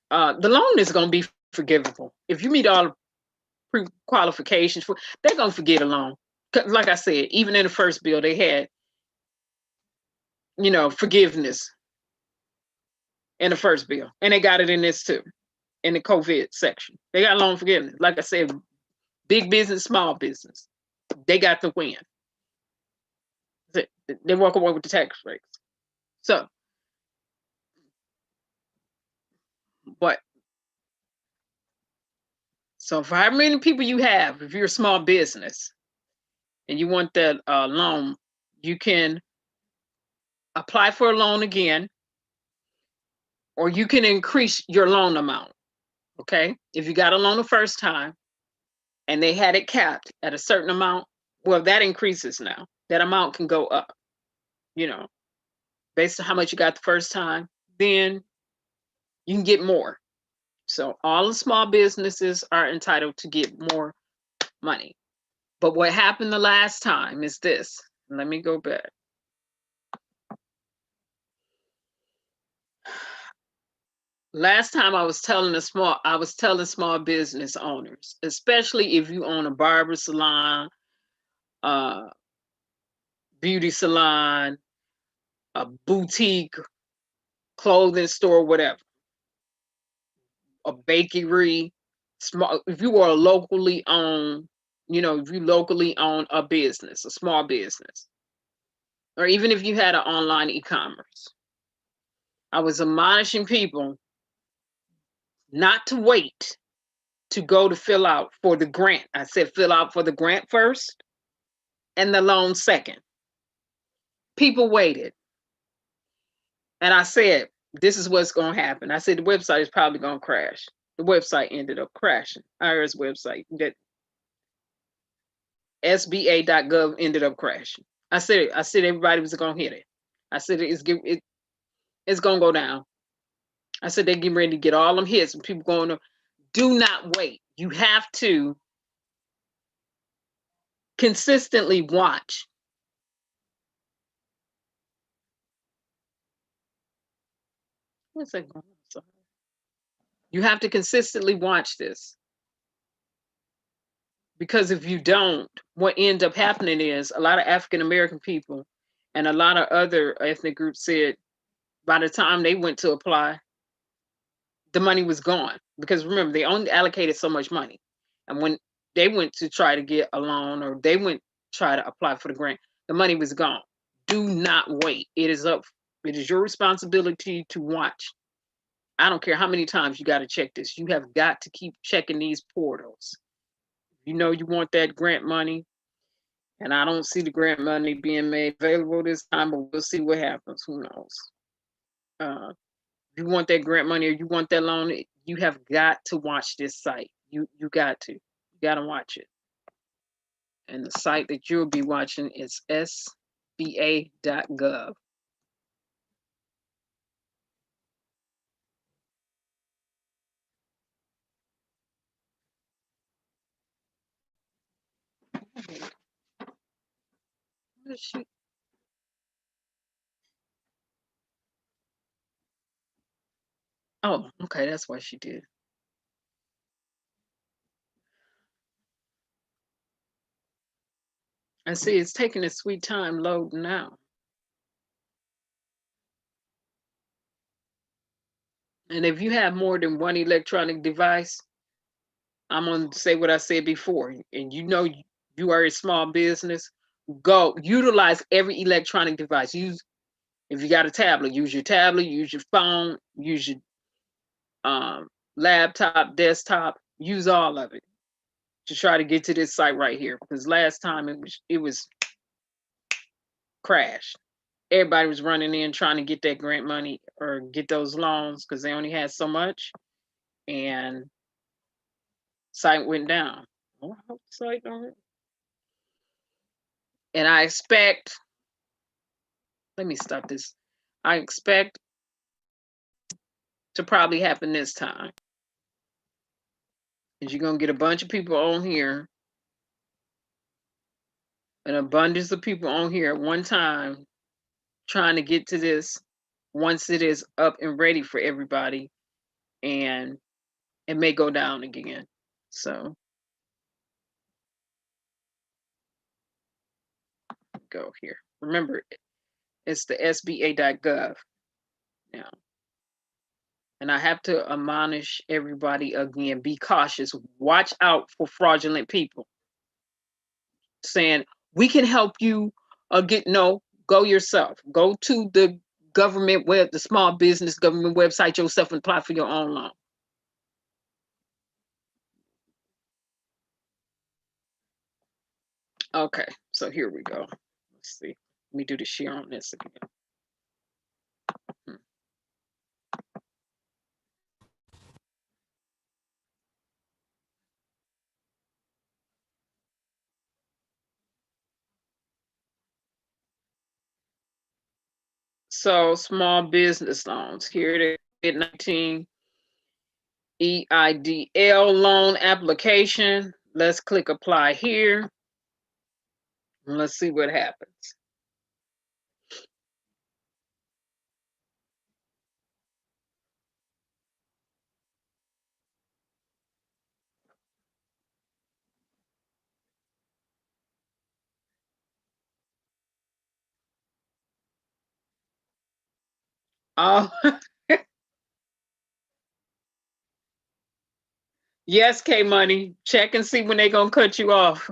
the loan is going to be forgivable. If you meet all the pre-qualifications for, they're going to forgive a loan. Like I said, even in the first bill, they had, forgiveness in the first bill, and they got it in this too, in the COVID section. They got loan forgiveness. Like I said, big business, small business, they got the win. They walk away with the tax rates. So, so for how many people you have, if you're a small business and you want that loan, you can apply for a loan again, or you can increase your loan amount. Okay, if you got a loan the first time and they had it capped at a certain amount, well, that increases now. That amount can go up, based on how much you got the first time, then you can get more. So all the small businesses are entitled to get more money. But what happened the last time is this. Let me go back. Last time I was telling small business owners, especially if you own a barber salon, beauty salon, a boutique, clothing store, whatever, a bakery, small. If you are locally owned, if you locally own a business, a small business, or even if you had an online e-commerce, I was admonishing people not to wait to go to fill out for the grant. I said, fill out for the grant first and the loan second. People waited. And I said, this is what's going to happen. I said, the website is probably going to crash. The website ended up crashing. IRS website, that SBA.gov ended up crashing. I said everybody was going to hit it. I said, it's going to go down. I said, they're getting ready to get all them hits, and people going to, do not wait. You have to consistently watch. What's that going on? You have to consistently watch this. Because if you don't, what ends up happening is a lot of African American people and a lot of other ethnic groups said by the time they went to apply, the money was gone. Because remember, they only allocated so much money. And when they went to try to get a loan, or they went try to apply for the grant, the money was gone. Do not wait. It is your responsibility to watch. I don't care how many times you got to check this. You have got to keep checking these portals. You want that grant money, and I don't see the grant money being made available this time, but we'll see what happens. Who knows? If you want that grant money or you want that loan, you have got to watch this site. You got to. You got to watch it. And the site that you'll be watching is SBA.gov. What is she? Oh, okay, that's why she did. I see it's taking a sweet time loading now. And if you have more than one electronic device, I'm going to say what I said before, and you know you are a small business, go utilize every electronic device. Use, if you got a tablet, use your tablet, use your phone, use your laptop, desktop, use all of it to try to get to this site right here. Because last time it was crashed. Everybody was running in trying to get that grant money or get those loans because they only had so much, and site went down. Oh, I hope the site don't. And I expect, let me stop this. I expect to probably happen this time. Is you're gonna get a bunch of people on here, an abundance of people on here at one time, trying to get to this once it is up and ready for everybody, and it may go down again. So go here. Remember, it's the SBA.gov now. And I have to admonish everybody again, be cautious. Watch out for fraudulent people saying, we can help you no, go yourself. Go to the government the small business government website yourself and apply for your own loan. Okay, so here we go. Let's see. Let me do the share on this again. So small business loans. Here it is, COVID-19 EIDL loan application. Let's click apply here. And let's see what happens. Oh, yes, K Money. Check and see when they're gonna cut you off.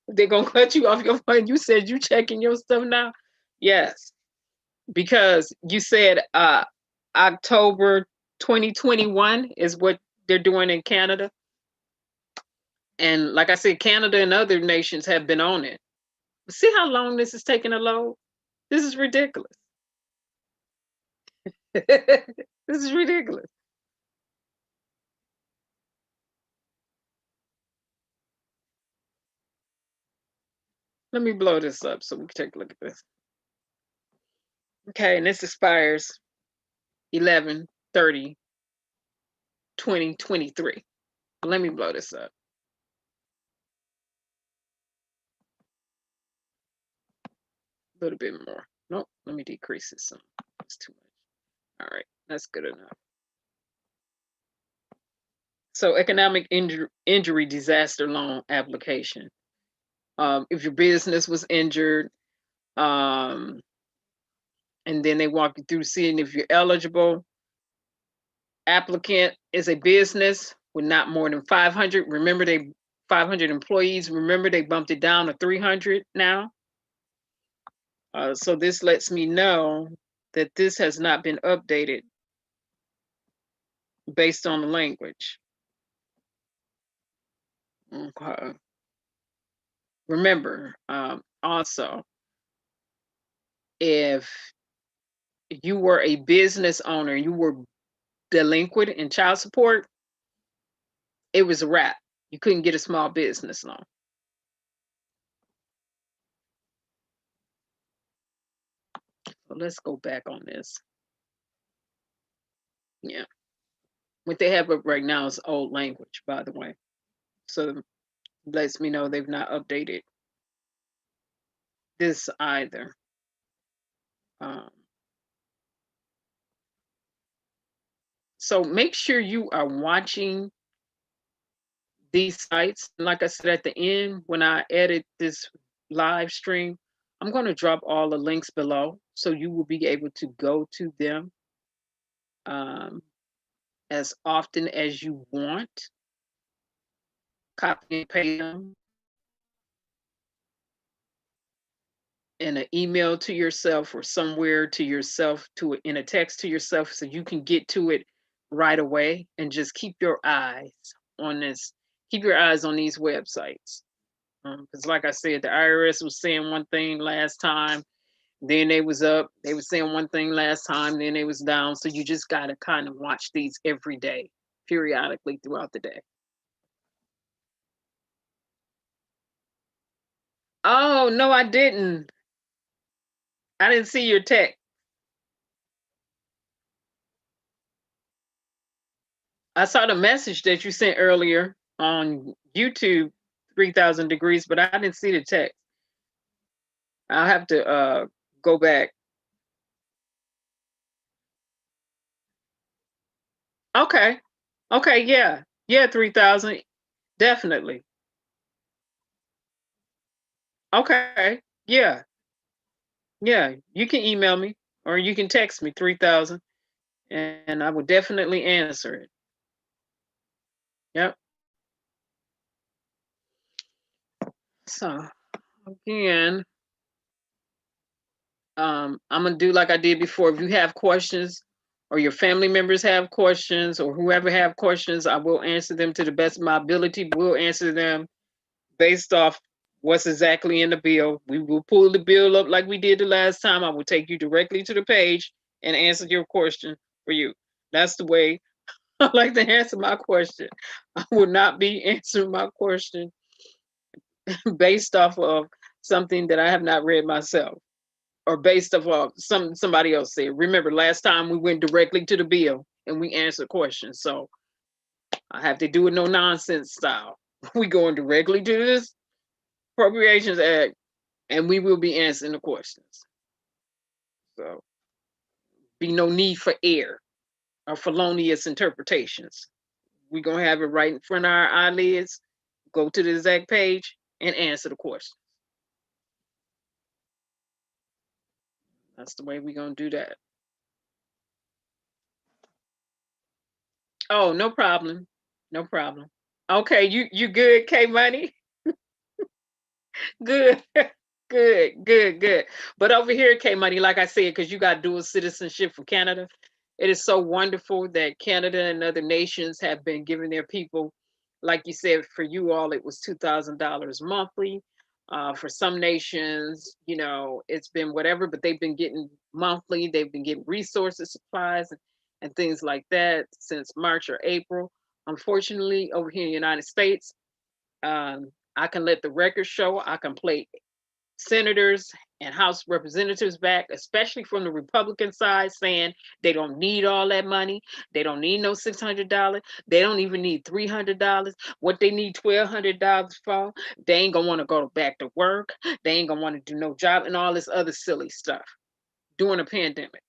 They're gonna cut you off your phone. You said you checking your stuff now? Yes. Because you said October 2021 is what they're doing in Canada. And like I said, Canada and other nations have been on it. See how long this is taking to load? This is ridiculous. This is ridiculous. Let me blow this up so we can take a look at this. Okay, and this expires 11/30/2023. Let me blow this up. A little bit more. Nope, let me decrease it some. It's too much. All right, that's good enough. So economic injury disaster loan application. If your business was injured, and then they walk you through seeing if you're eligible. Applicant is a business with not more than 500. Remember, 500 employees. Remember, they bumped it down to 300 now. So this lets me know that this has not been updated based on the language. Okay. Remember, also, if you were a business owner, you were delinquent in child support, it was a wrap. You couldn't get a small business loan. So let's go back on this. Yeah. What they have up right now is old language, by the way. So lets me know they've not updated this either. So make sure you are watching these sites. Like I said at the end, when I edit this live stream, I'm going to drop all the links below so you will be able to go to them as often as you want. copy and paste them in an email to yourself or somewhere to yourself, in a text to yourself, so you can get to it right away, and just keep your eyes on this. Keep your eyes on these websites. Because like I said, the IRS was saying one thing last time, then they was up. They was saying one thing last time, then they was down. So you just got to kind of watch these every day, periodically throughout the day. Oh, no, I didn't. I didn't see your text. I saw the message that you sent earlier on YouTube, 3000 Degrees, but I didn't see the text. I'll have to go back. Okay. Okay, yeah. Yeah, 3000. Definitely. Okay. Yeah. Yeah. You can email me or you can text me 3000 and I will definitely answer it. Yep. So again, I'm gonna do like I did before. If you have questions or your family members have questions or whoever have questions, I will answer them to the best of my ability. We'll answer them based off what's exactly in the bill. We will pull the bill up like we did the last time. I will take you directly to the page and answer your question for you. That's the way I like to answer my question. I will not be answering my question based off of something that I have not read myself or based off of somebody else said. Remember, last time we went directly to the bill and we answered questions. So I have to do it no nonsense style. We going directly to this Appropriations Act, and we will be answering the questions. So, be no need for error or felonious interpretations. We're gonna have it right in front of our eyelids. Go to the exact page and answer the question. That's the way we're gonna do that. Oh, no problem. No problem. Okay, you good, K Money? Good. Good. But over here, K Money, like I said, because you got dual citizenship for Canada, it is so wonderful that Canada and other nations have been giving their people, like you said, for you all, it was $2,000 monthly. For some nations, it's been whatever, but they've been getting monthly. They've been getting resources, supplies, and things like that since March or April. Unfortunately, over here in the United States, I can let the record show, I can play senators and House representatives back, especially from the Republican side, saying they don't need all that money. They don't need no $600. They don't even need $300. What they need $1,200 for, they ain't gonna want to go back to work. They ain't gonna want to do no job and all this other silly stuff during a pandemic.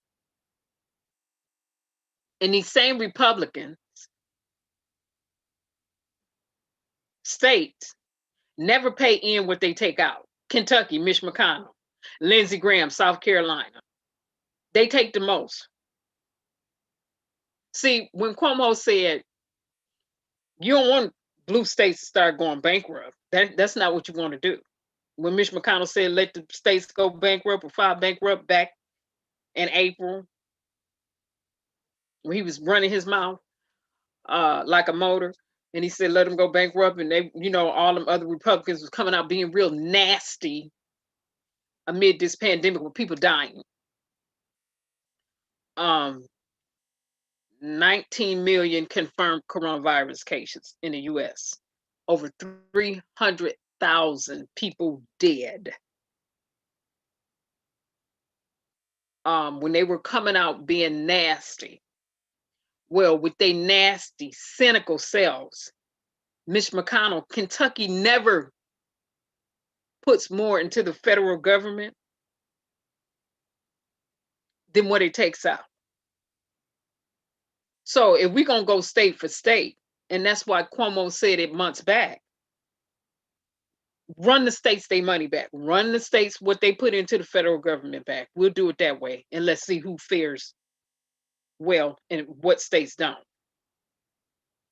And these same Republican states never pay in what they take out. Kentucky, Mitch McConnell, Lindsey Graham, South Carolina. They take the most. See, when Cuomo said, you don't want blue states to start going bankrupt, that's not what you want to do. When Mitch McConnell said, let the states go bankrupt or file bankrupt back in April, when he was running his mouth like a motor, and he said, let them go bankrupt, and they, all them other Republicans was coming out being real nasty amid this pandemic with people dying. 19 million confirmed coronavirus cases in the US. Over 300,000 people dead. When they were coming out being nasty, well, with their nasty, cynical selves, Mitch McConnell, Kentucky never puts more into the federal government than what it takes out. So if we're going to go state for state, and that's why Cuomo said it months back, run the states their money back. Run the states what they put into the federal government back. We'll do it that way, and let's see who fares well and what states don't.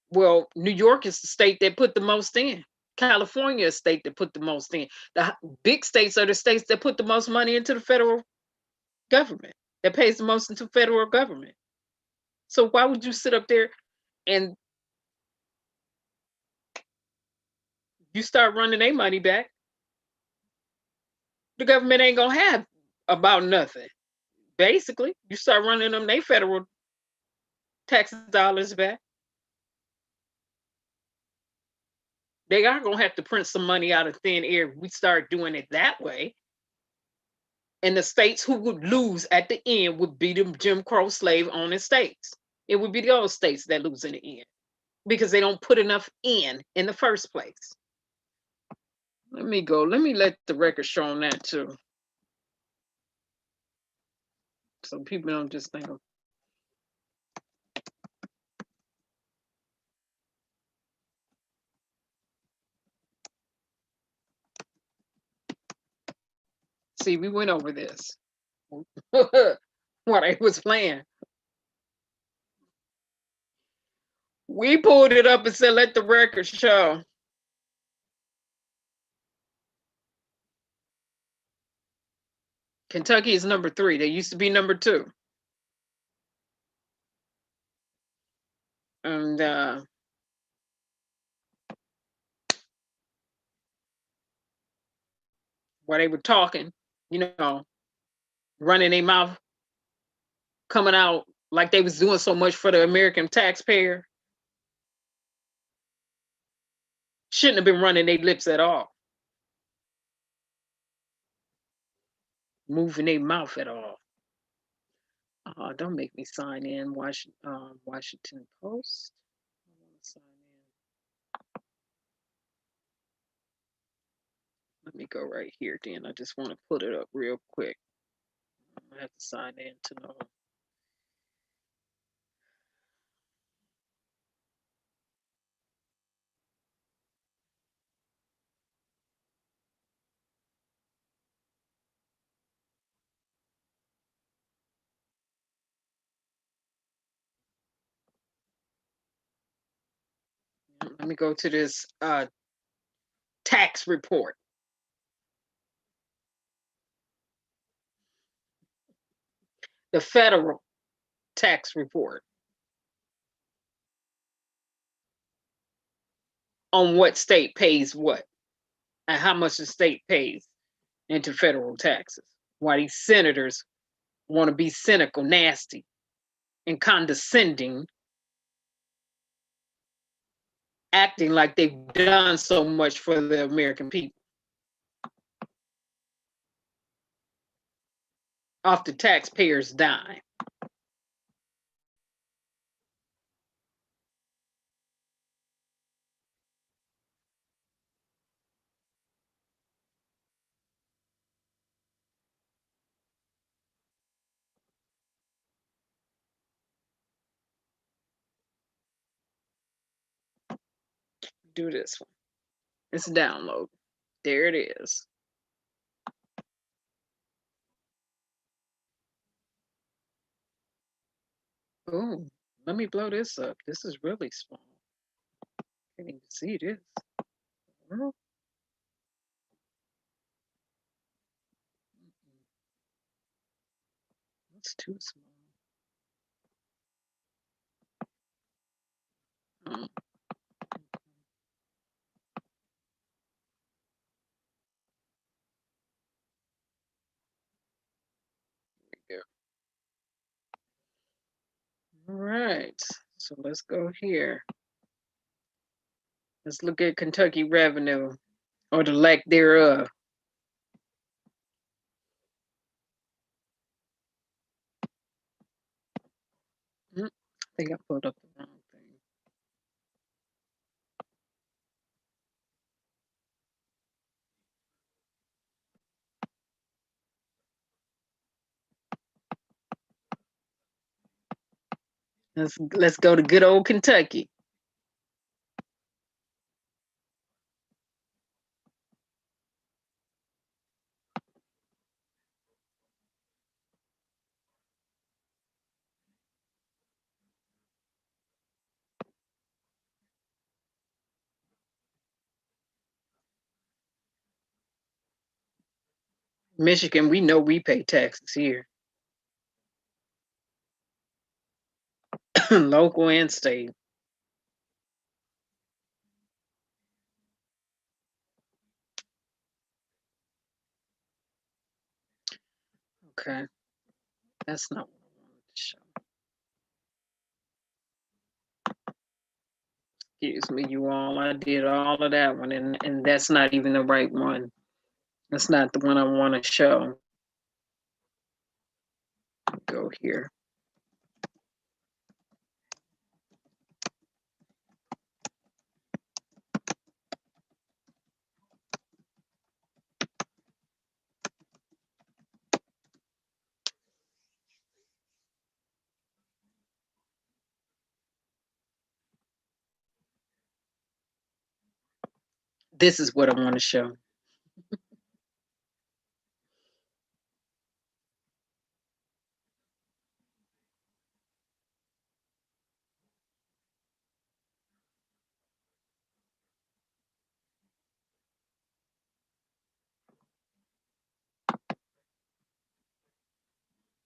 Well, New York is the state that put the most in. California is the state that put the most in. The big states are the states that put the most money into the federal government, that pays the most into federal government. So why would you sit up there and you start running their money back? The government ain't gonna have about nothing. Basically, you start running them they federal tax dollars back. They are gonna have to print some money out of thin air if we start doing it that way. And the states who would lose at the end would be the Jim Crow slave owning states. It would be those states that lose in the end because they don't put enough in the first place. Let me go. Let me let the record show on that too. So people don't just think of. See, we went over this. What I was playing. We pulled it up and said, let the record show. Kentucky is number 3. They used to be number 2. And while they were talking, you know, running their mouth, coming out like they was doing so much for the American taxpayer, shouldn't have been running their lips at all, moving their mouth at all. Don't make me sign in. Washington Post. I want to sign in. Let me go right here, then. I just want to put it up real quick. I have to sign in to know. Let me go to this tax report. The federal tax report on what state pays what and how much the state pays into federal taxes. Why these senators want to be cynical, nasty, and condescending, acting like they've done so much for the American people off the taxpayers' dime. Do this one. It's download. There it is. Oh, let me blow this up. This is really small. Can't even see this. Well, it's too small. All right, so let's go here. Let's look at Kentucky revenue, or the lack thereof. I think I pulled up the wrong thing. Let's go to good old Kentucky. Michigan, we know we pay taxes here. Local and state. Okay. That's not what I wanted to show. Excuse me, you all. I did all of that one, and that's not even the right one. That's not the one I want to show. Go here. This is what I want to show.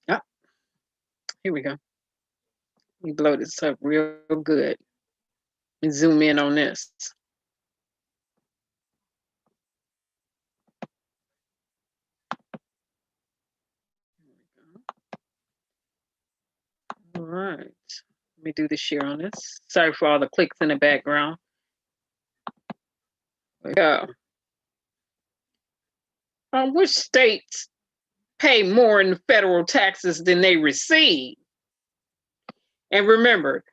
Ah, here we go. We blow this up real good. And zoom in on this. All right. Let me do the share on this. Sorry for all the clicks in the background. Yeah. Which states pay more in federal taxes than they receive? And remember,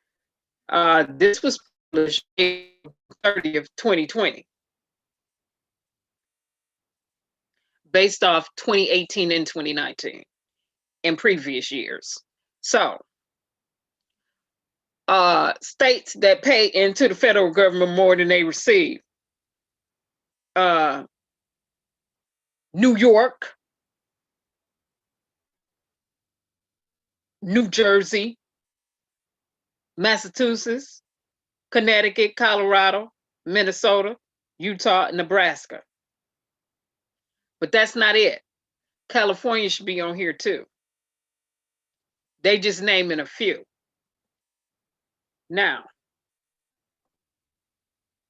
this was published April 30th, 2020, based off 2018 and 2019 and previous years. So, states that pay into the federal government more than they receive. New York, New Jersey, Massachusetts, Connecticut, Colorado, Minnesota, Utah, and Nebraska. But that's not it. California should be on here too. They just naming a few. Now,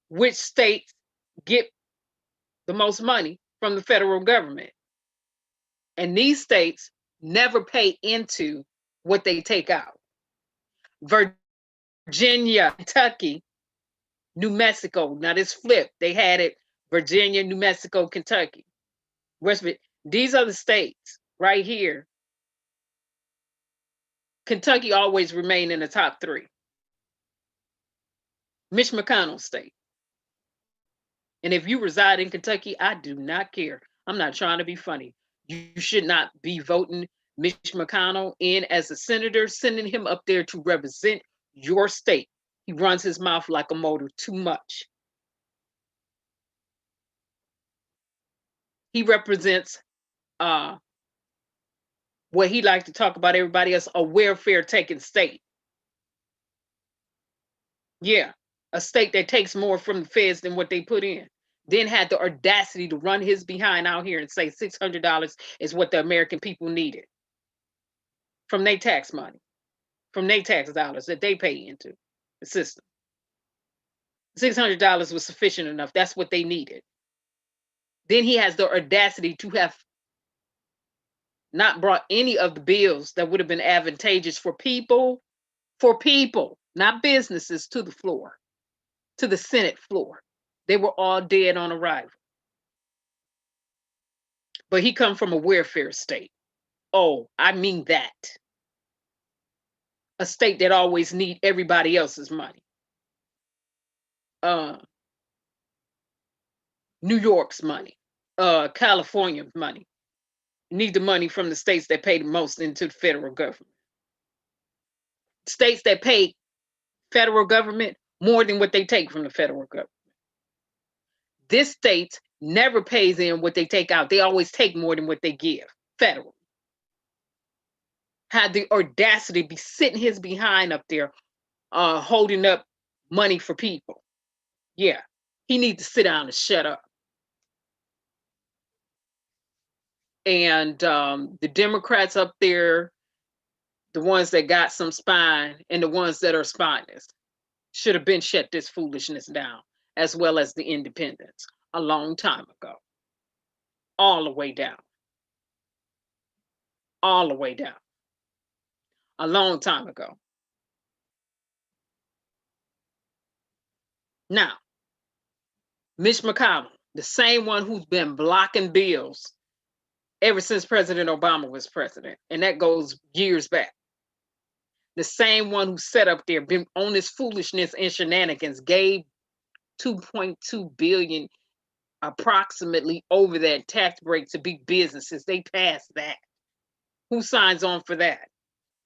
which states get the most money from the federal government? And these states never pay into what they take out. Virginia, Kentucky, New Mexico. Now this flipped. They had it Virginia, New Mexico, Kentucky. These are the states right here. Kentucky always remain in the top 3. Mitch McConnell state. And if you reside in Kentucky, I do not care. I'm not trying to be funny. You should not be voting Mitch McConnell in as a senator, sending him up there to represent your state. He runs his mouth like a motor too much. He represents what he likes to talk about everybody else, a welfare taking state. Yeah, a state that takes more from the feds than what they put in. Then had the audacity to run his behind out here and say $600 is what the American people needed from their tax money, from their tax dollars that they pay into the system. $600 was sufficient enough. That's what they needed. Then he has the audacity to have not brought any of the bills that would have been advantageous for people, not businesses, to the floor, to the Senate floor. They were all dead on arrival. But he come from a welfare state. Oh, I mean that. A state that always need everybody else's money. New York's money, California's money. Need the money from the states that pay the most into the federal government. States that pay federal government more than what they take from the federal government. This state never pays in what they take out. They always take more than what they give federal. Had the audacity to be sitting his behind up there, holding up money for people. Yeah, he needs to sit down and shut up. And the Democrats up there, the ones that got some spine and the ones that are spineless, should have been shut this foolishness down, as well as the independents, a long time ago. All the way down. All the way down. A long time ago. Now, Mitch McConnell, the same one who's been blocking bills ever since President Obama was president, and that goes years back. The same one who set up there, been on this foolishness and shenanigans, gave $2.2 billion approximately over that tax break to big businesses. They passed that. Who signs on for that?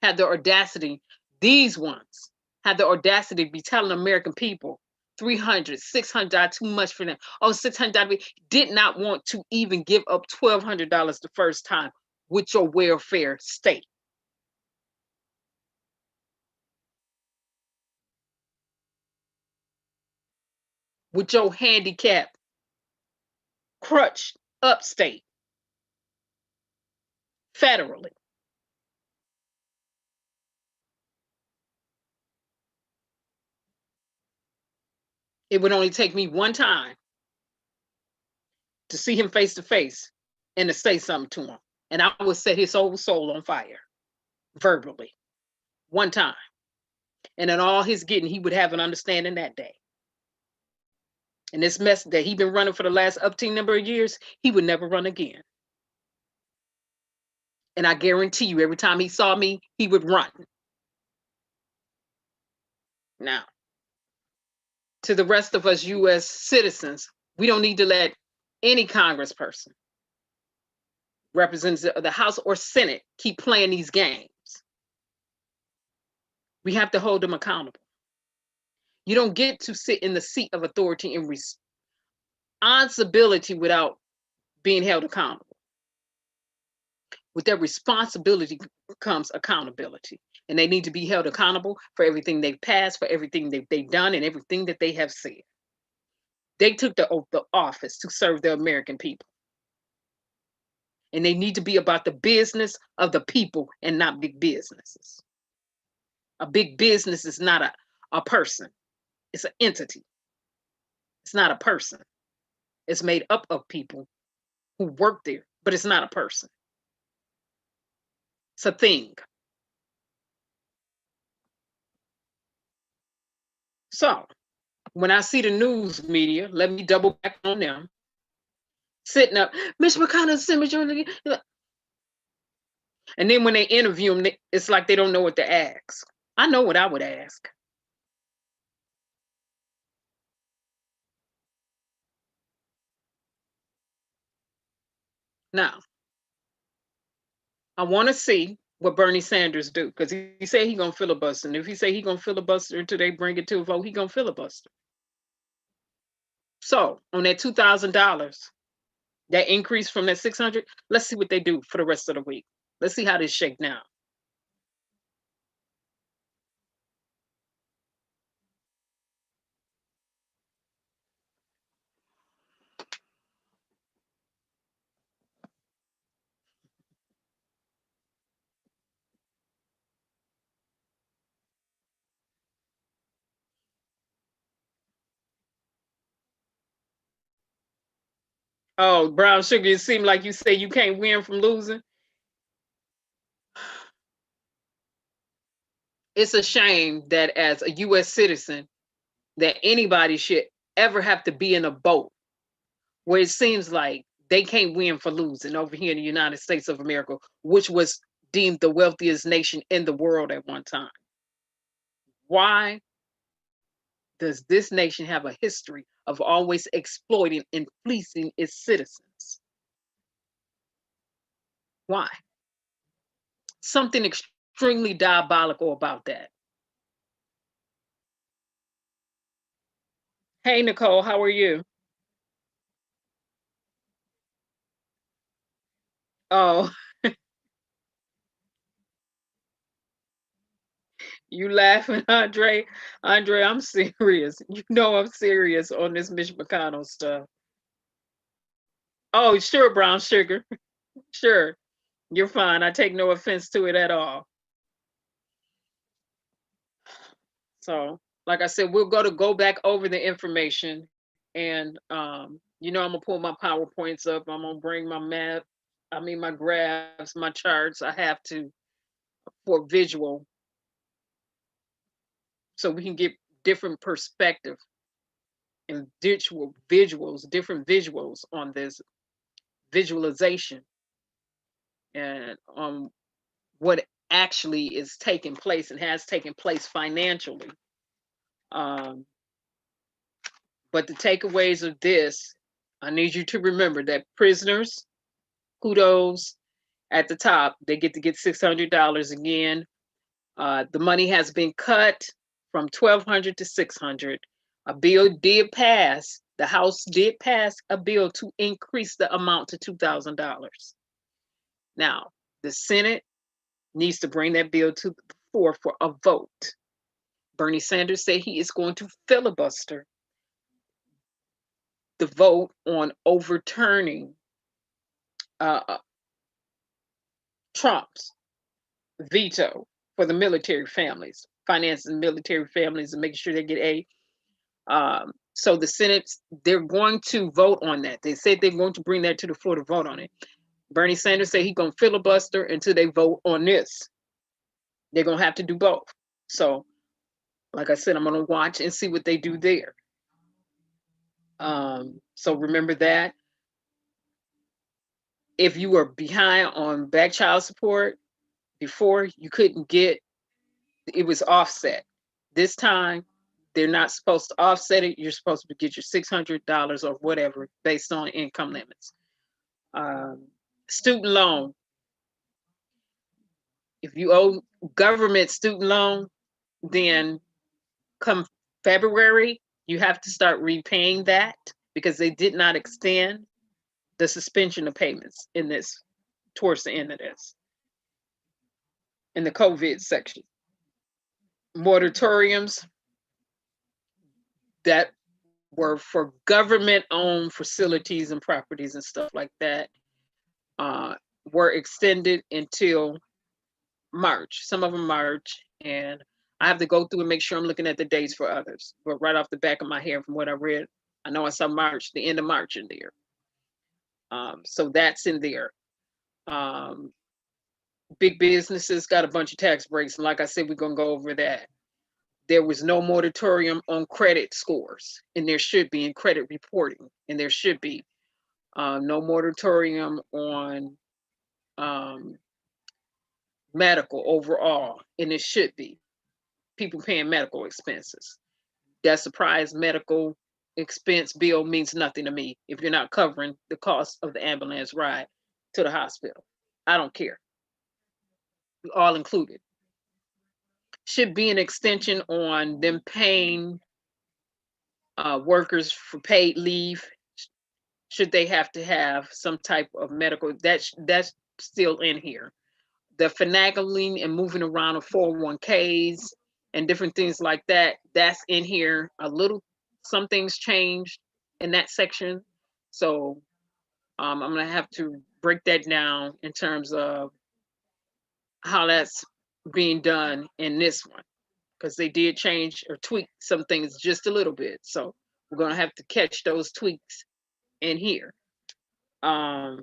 Had the audacity, these ones had the audacity to be telling American people $300, $600 too much for them. Oh, $600, did not want to even give up $1,200 the first time with your welfare state. With your handicap crutch upstate, federally. It would only take me one time to see him face to face and to say something to him. And I would set his whole soul on fire, verbally, one time. And in all his getting, he would have an understanding that day. And this mess that he's been running for the last upteen number of years, he would never run again. And I guarantee you, every time he saw me, he would run. Now, to the rest of us U.S. citizens, we don't need to let any congressperson, representative of the House or Senate, keep playing these games. We have to hold them accountable. You don't get to sit in the seat of authority and responsibility without being held accountable. With that responsibility comes accountability. And they need to be held accountable for everything they've passed, for everything they've done, and everything that they have said. They took the oath of office to serve the American people. And they need to be about the business of the people and not big businesses. A big business is not a person. It's an entity. It's not a person. It's made up of people who work there, but it's not a person. It's a thing. So, when I see the news media, let me double back on them, sitting up, Mitch McConnell, and then when they interview them, it's like they don't know what to ask. I know what I would ask. Now, I want to see what Bernie Sanders do, because he said he's going to filibuster. And if he say he's going to filibuster until they bring it to a vote, he's going to filibuster. So on that $2,000, that increase from that $600, let's see what they do for the rest of the week. Let's see how this shake now. Oh, brown sugar, it seemed like you say you can't win from losing. It's a shame that as a U.S. citizen, that anybody should ever have to be in a boat where it seems like they can't win for losing over here in the United States of America, which was deemed the wealthiest nation in the world at one time. Why does this nation have a history of always exploiting and fleecing its citizens? Why? Something extremely diabolical about that. Hey, Nicole, how are you? Oh, you laughing, Andre? Andre, I'm serious. You know I'm serious on this Mitch McConnell stuff. Oh, sure, brown sugar. Sure, you're fine. I take no offense to it at all. So, like I said, we'll go back over the information, and you know, I'm gonna pull my PowerPoints up. I'm gonna bring my map, my graphs, my charts. I have to for visual, so we can get different perspective and visuals, different visuals on this visualization and what actually is taking place and has taken place financially. But the takeaways of this, I need you to remember that prisoners, kudos at the top, they get to get $600 again. The money has been cut from $1,200 to $600. A bill did pass. The House did pass a bill to increase the amount to $2,000. Now, the Senate needs to bring that bill to the floor for a vote. Bernie Sanders said he is going to filibuster the vote on overturning Trump's veto for the military families, financing military families and making sure they get aid. So the Senate, they're going to vote on that. They said they're going to bring that to the floor to vote on it. Bernie Sanders said he's going to filibuster until they vote on this. They're going to have to do both. So, like I said, I'm going to watch and see what they do there. So remember that. If you were behind on back child support before, you couldn't get, it was offset. This time, they're not supposed to offset it. You're supposed to get your $600 or whatever based on income limits. Student loan. If you owe government student loan, then come February, you have to start repaying that because they did not extend the suspension of payments in this towards the end of this. In the COVID section. Moratoriums that were for government-owned facilities and properties and stuff like that were extended until March. Some of them March, and I have to go through and make sure I'm looking at the dates for others. But right off the back of my head, from what I read, I know I saw March, the end of March in there. So that's in there. Big businesses got a bunch of tax breaks, and like I said, we're gonna go over that. There was no moratorium on credit scores, and there should be in credit reporting, and there should be no moratorium on medical overall, and it should be. People paying medical expenses. That surprise medical expense bill means nothing to me if you're not covering the cost of the ambulance ride to the hospital. I don't care. All included. Should be an extension on them paying workers for paid leave. Should they have to have some type of medical, that's still in here. The finagling and moving around of 401ks and different things like that, that's in here. A little, some things changed in that section. So I'm gonna have to break that down in terms of how that's being done in this one, because they did change or tweak some things just a little bit. So we're gonna have to catch those tweaks in here. But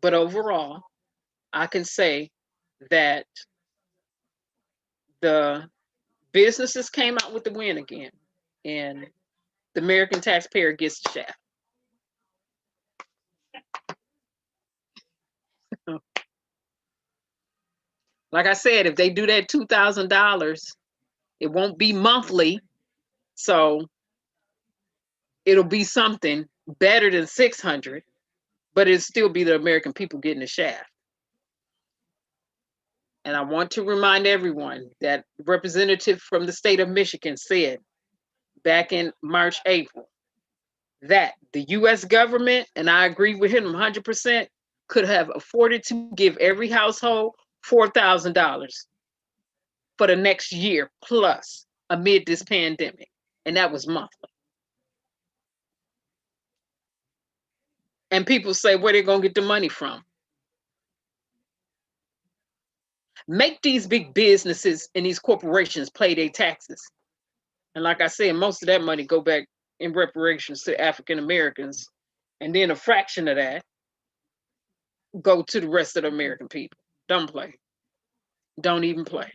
overall, I can say that the businesses came out with the win again, and the American taxpayer gets the shaft. Like I said, if they do that $2,000, it won't be monthly, so it'll be something better than 600, but it'll still be the American people getting the shaft. And I want to remind everyone that the representative from the state of Michigan said back in March, April, that the US government, and I agree with him 100%, could have afforded to give every household $4,000 for the next year plus amid this pandemic. And that was monthly. And people say, where they gonna get the money from? Make these big businesses and these corporations pay their taxes. And like I said, most of that money go back in reparations to African Americans. And then a fraction of that go to the rest of the American people. Don't play. Don't even play.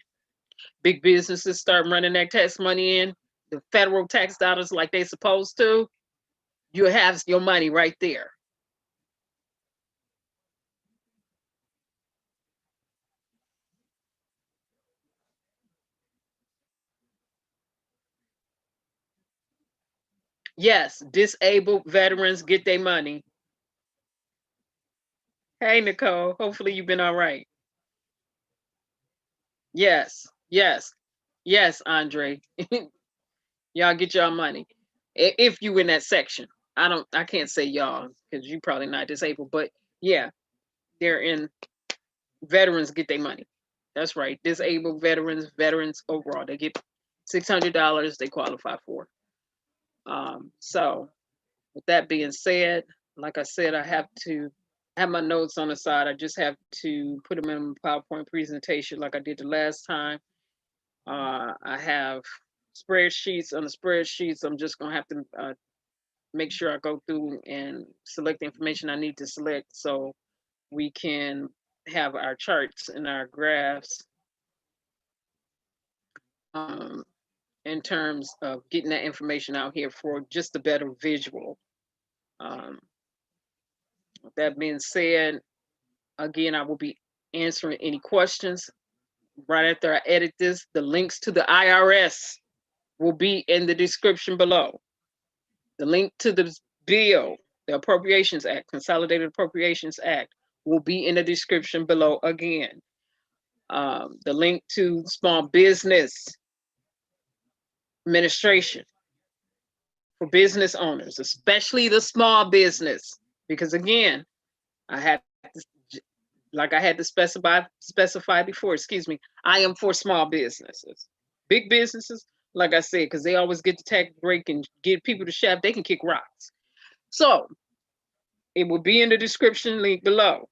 Big businesses start running that tax money in, the federal tax dollars like they supposed to, you have your money right there. Yes, disabled veterans get their money. Hey, Nicole, hopefully you've been all right. Yes, yes, yes, Andre. Y'all get y'all money. If you in that section. I can't say y'all because you probably not disabled, but yeah, they're in, veterans get their money. That's right. Disabled veterans, veterans overall, they get $600 they qualify for. So with that being said, like I said, I have to have my notes on the side. I just have to put them in a PowerPoint presentation like I did the last time. I have spreadsheets. On the spreadsheets, I'm just gonna have to make sure I go through and select the information I need to select so we can have our charts and our graphs in terms of getting that information out here for just a better visual. With that being said, again, I will be answering any questions. Right after I edit this, the links to the IRS will be in the description below. The link to the bill, the Appropriations Act, Consolidated Appropriations Act, will be in the description below again. The link to Small Business Administration for business owners, especially the small business, because again, I had to, like I had to specify before, excuse me, I am for small businesses. Big businesses, like I said, because they always get the tax break and get people to shaft, they can kick rocks. So it will be in the description link below.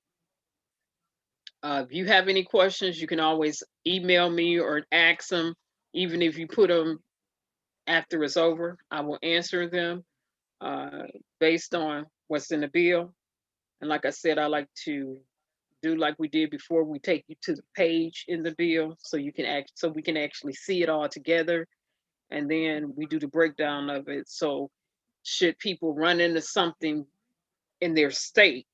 If you have any questions, you can always email me or ask them. Even if you put them after it's over, I will answer them based on what's in the bill. And like I said, I like to do like we did before. We take you to the page in the bill so you can so we can actually see it all together. And then we do the breakdown of it. So should people run into something in their state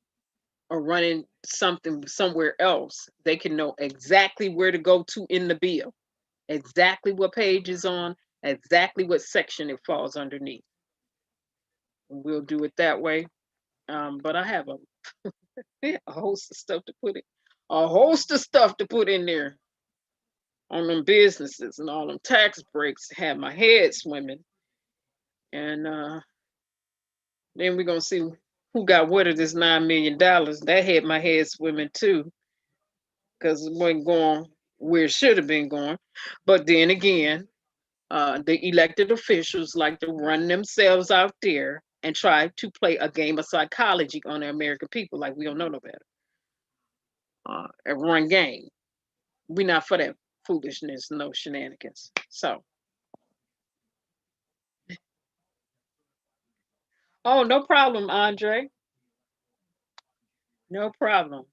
or running something somewhere else, they can know exactly where to go to in the bill, exactly what page is on, exactly what section it falls underneath. And we'll do it that way. But I have a host of stuff to put in there on them businesses and all them tax breaks. Have my head swimming, and then we're gonna see who got what of this $9 million. That had my head swimming too, because it wasn't going where it should have been going. But then again, the elected officials like to run themselves out there and try to play a game of psychology on the American people like we don't know no better. And run game. We're not for that foolishness, no shenanigans. So. Oh, no problem, Andre. No problem.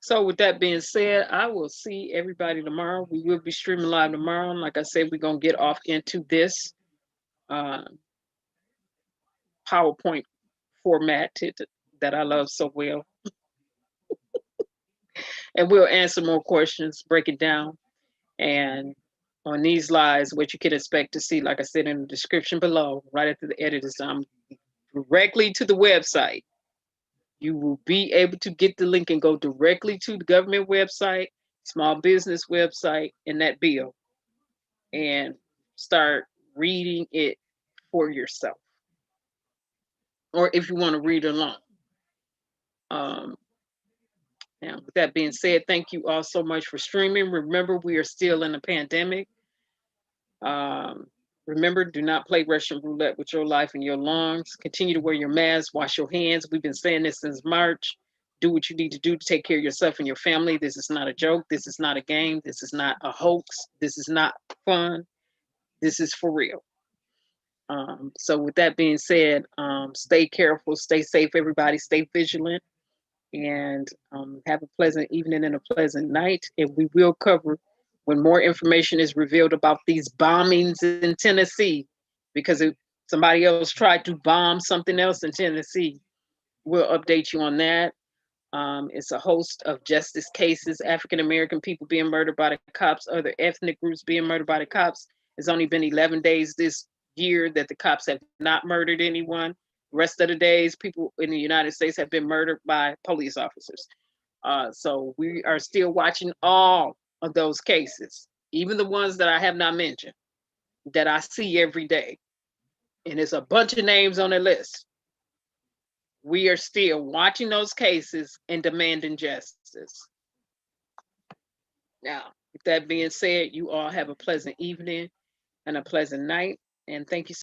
So with that being said, I will see everybody tomorrow. We will be streaming live tomorrow. And like I said, we're going to get off into this PowerPoint format that I love so well. And we'll answer more questions, break it down. And on these lives, what you can expect to see, like I said in the description below, right after the edit is done, directly to the website. You will be able to get the link and go directly to the government website, small business website, in that bill, and start reading it for yourself. Or if you want to read along. Now, with that being said, thank you all so much for streaming. Remember, we are still in a pandemic. Remember, do not play Russian roulette with your life and your lungs. Continue to wear your mask, wash your hands. We've been saying this since March. Do what you need to do to take care of yourself and your family. This is not a joke. This is not a game. This is not a hoax. This is not fun. This is for real. So with that being said, stay careful, stay safe, everybody, stay vigilant, and have a pleasant evening and a pleasant night. And we will cover when more information is revealed about these bombings in Tennessee, because if somebody else tried to bomb something else in Tennessee, we'll update you on that. It's a host of justice cases, African-American people being murdered by the cops, other ethnic groups being murdered by the cops. It's only been 11 days this year that the cops have not murdered anyone. The rest of the days, people in the United States have been murdered by police officers. So we are still watching all of those cases, even the ones that I have not mentioned, that I see every day. And there's a bunch of names on the list. We are still watching those cases and demanding justice. Now, with that being said, you all have a pleasant evening and a pleasant night. And thank you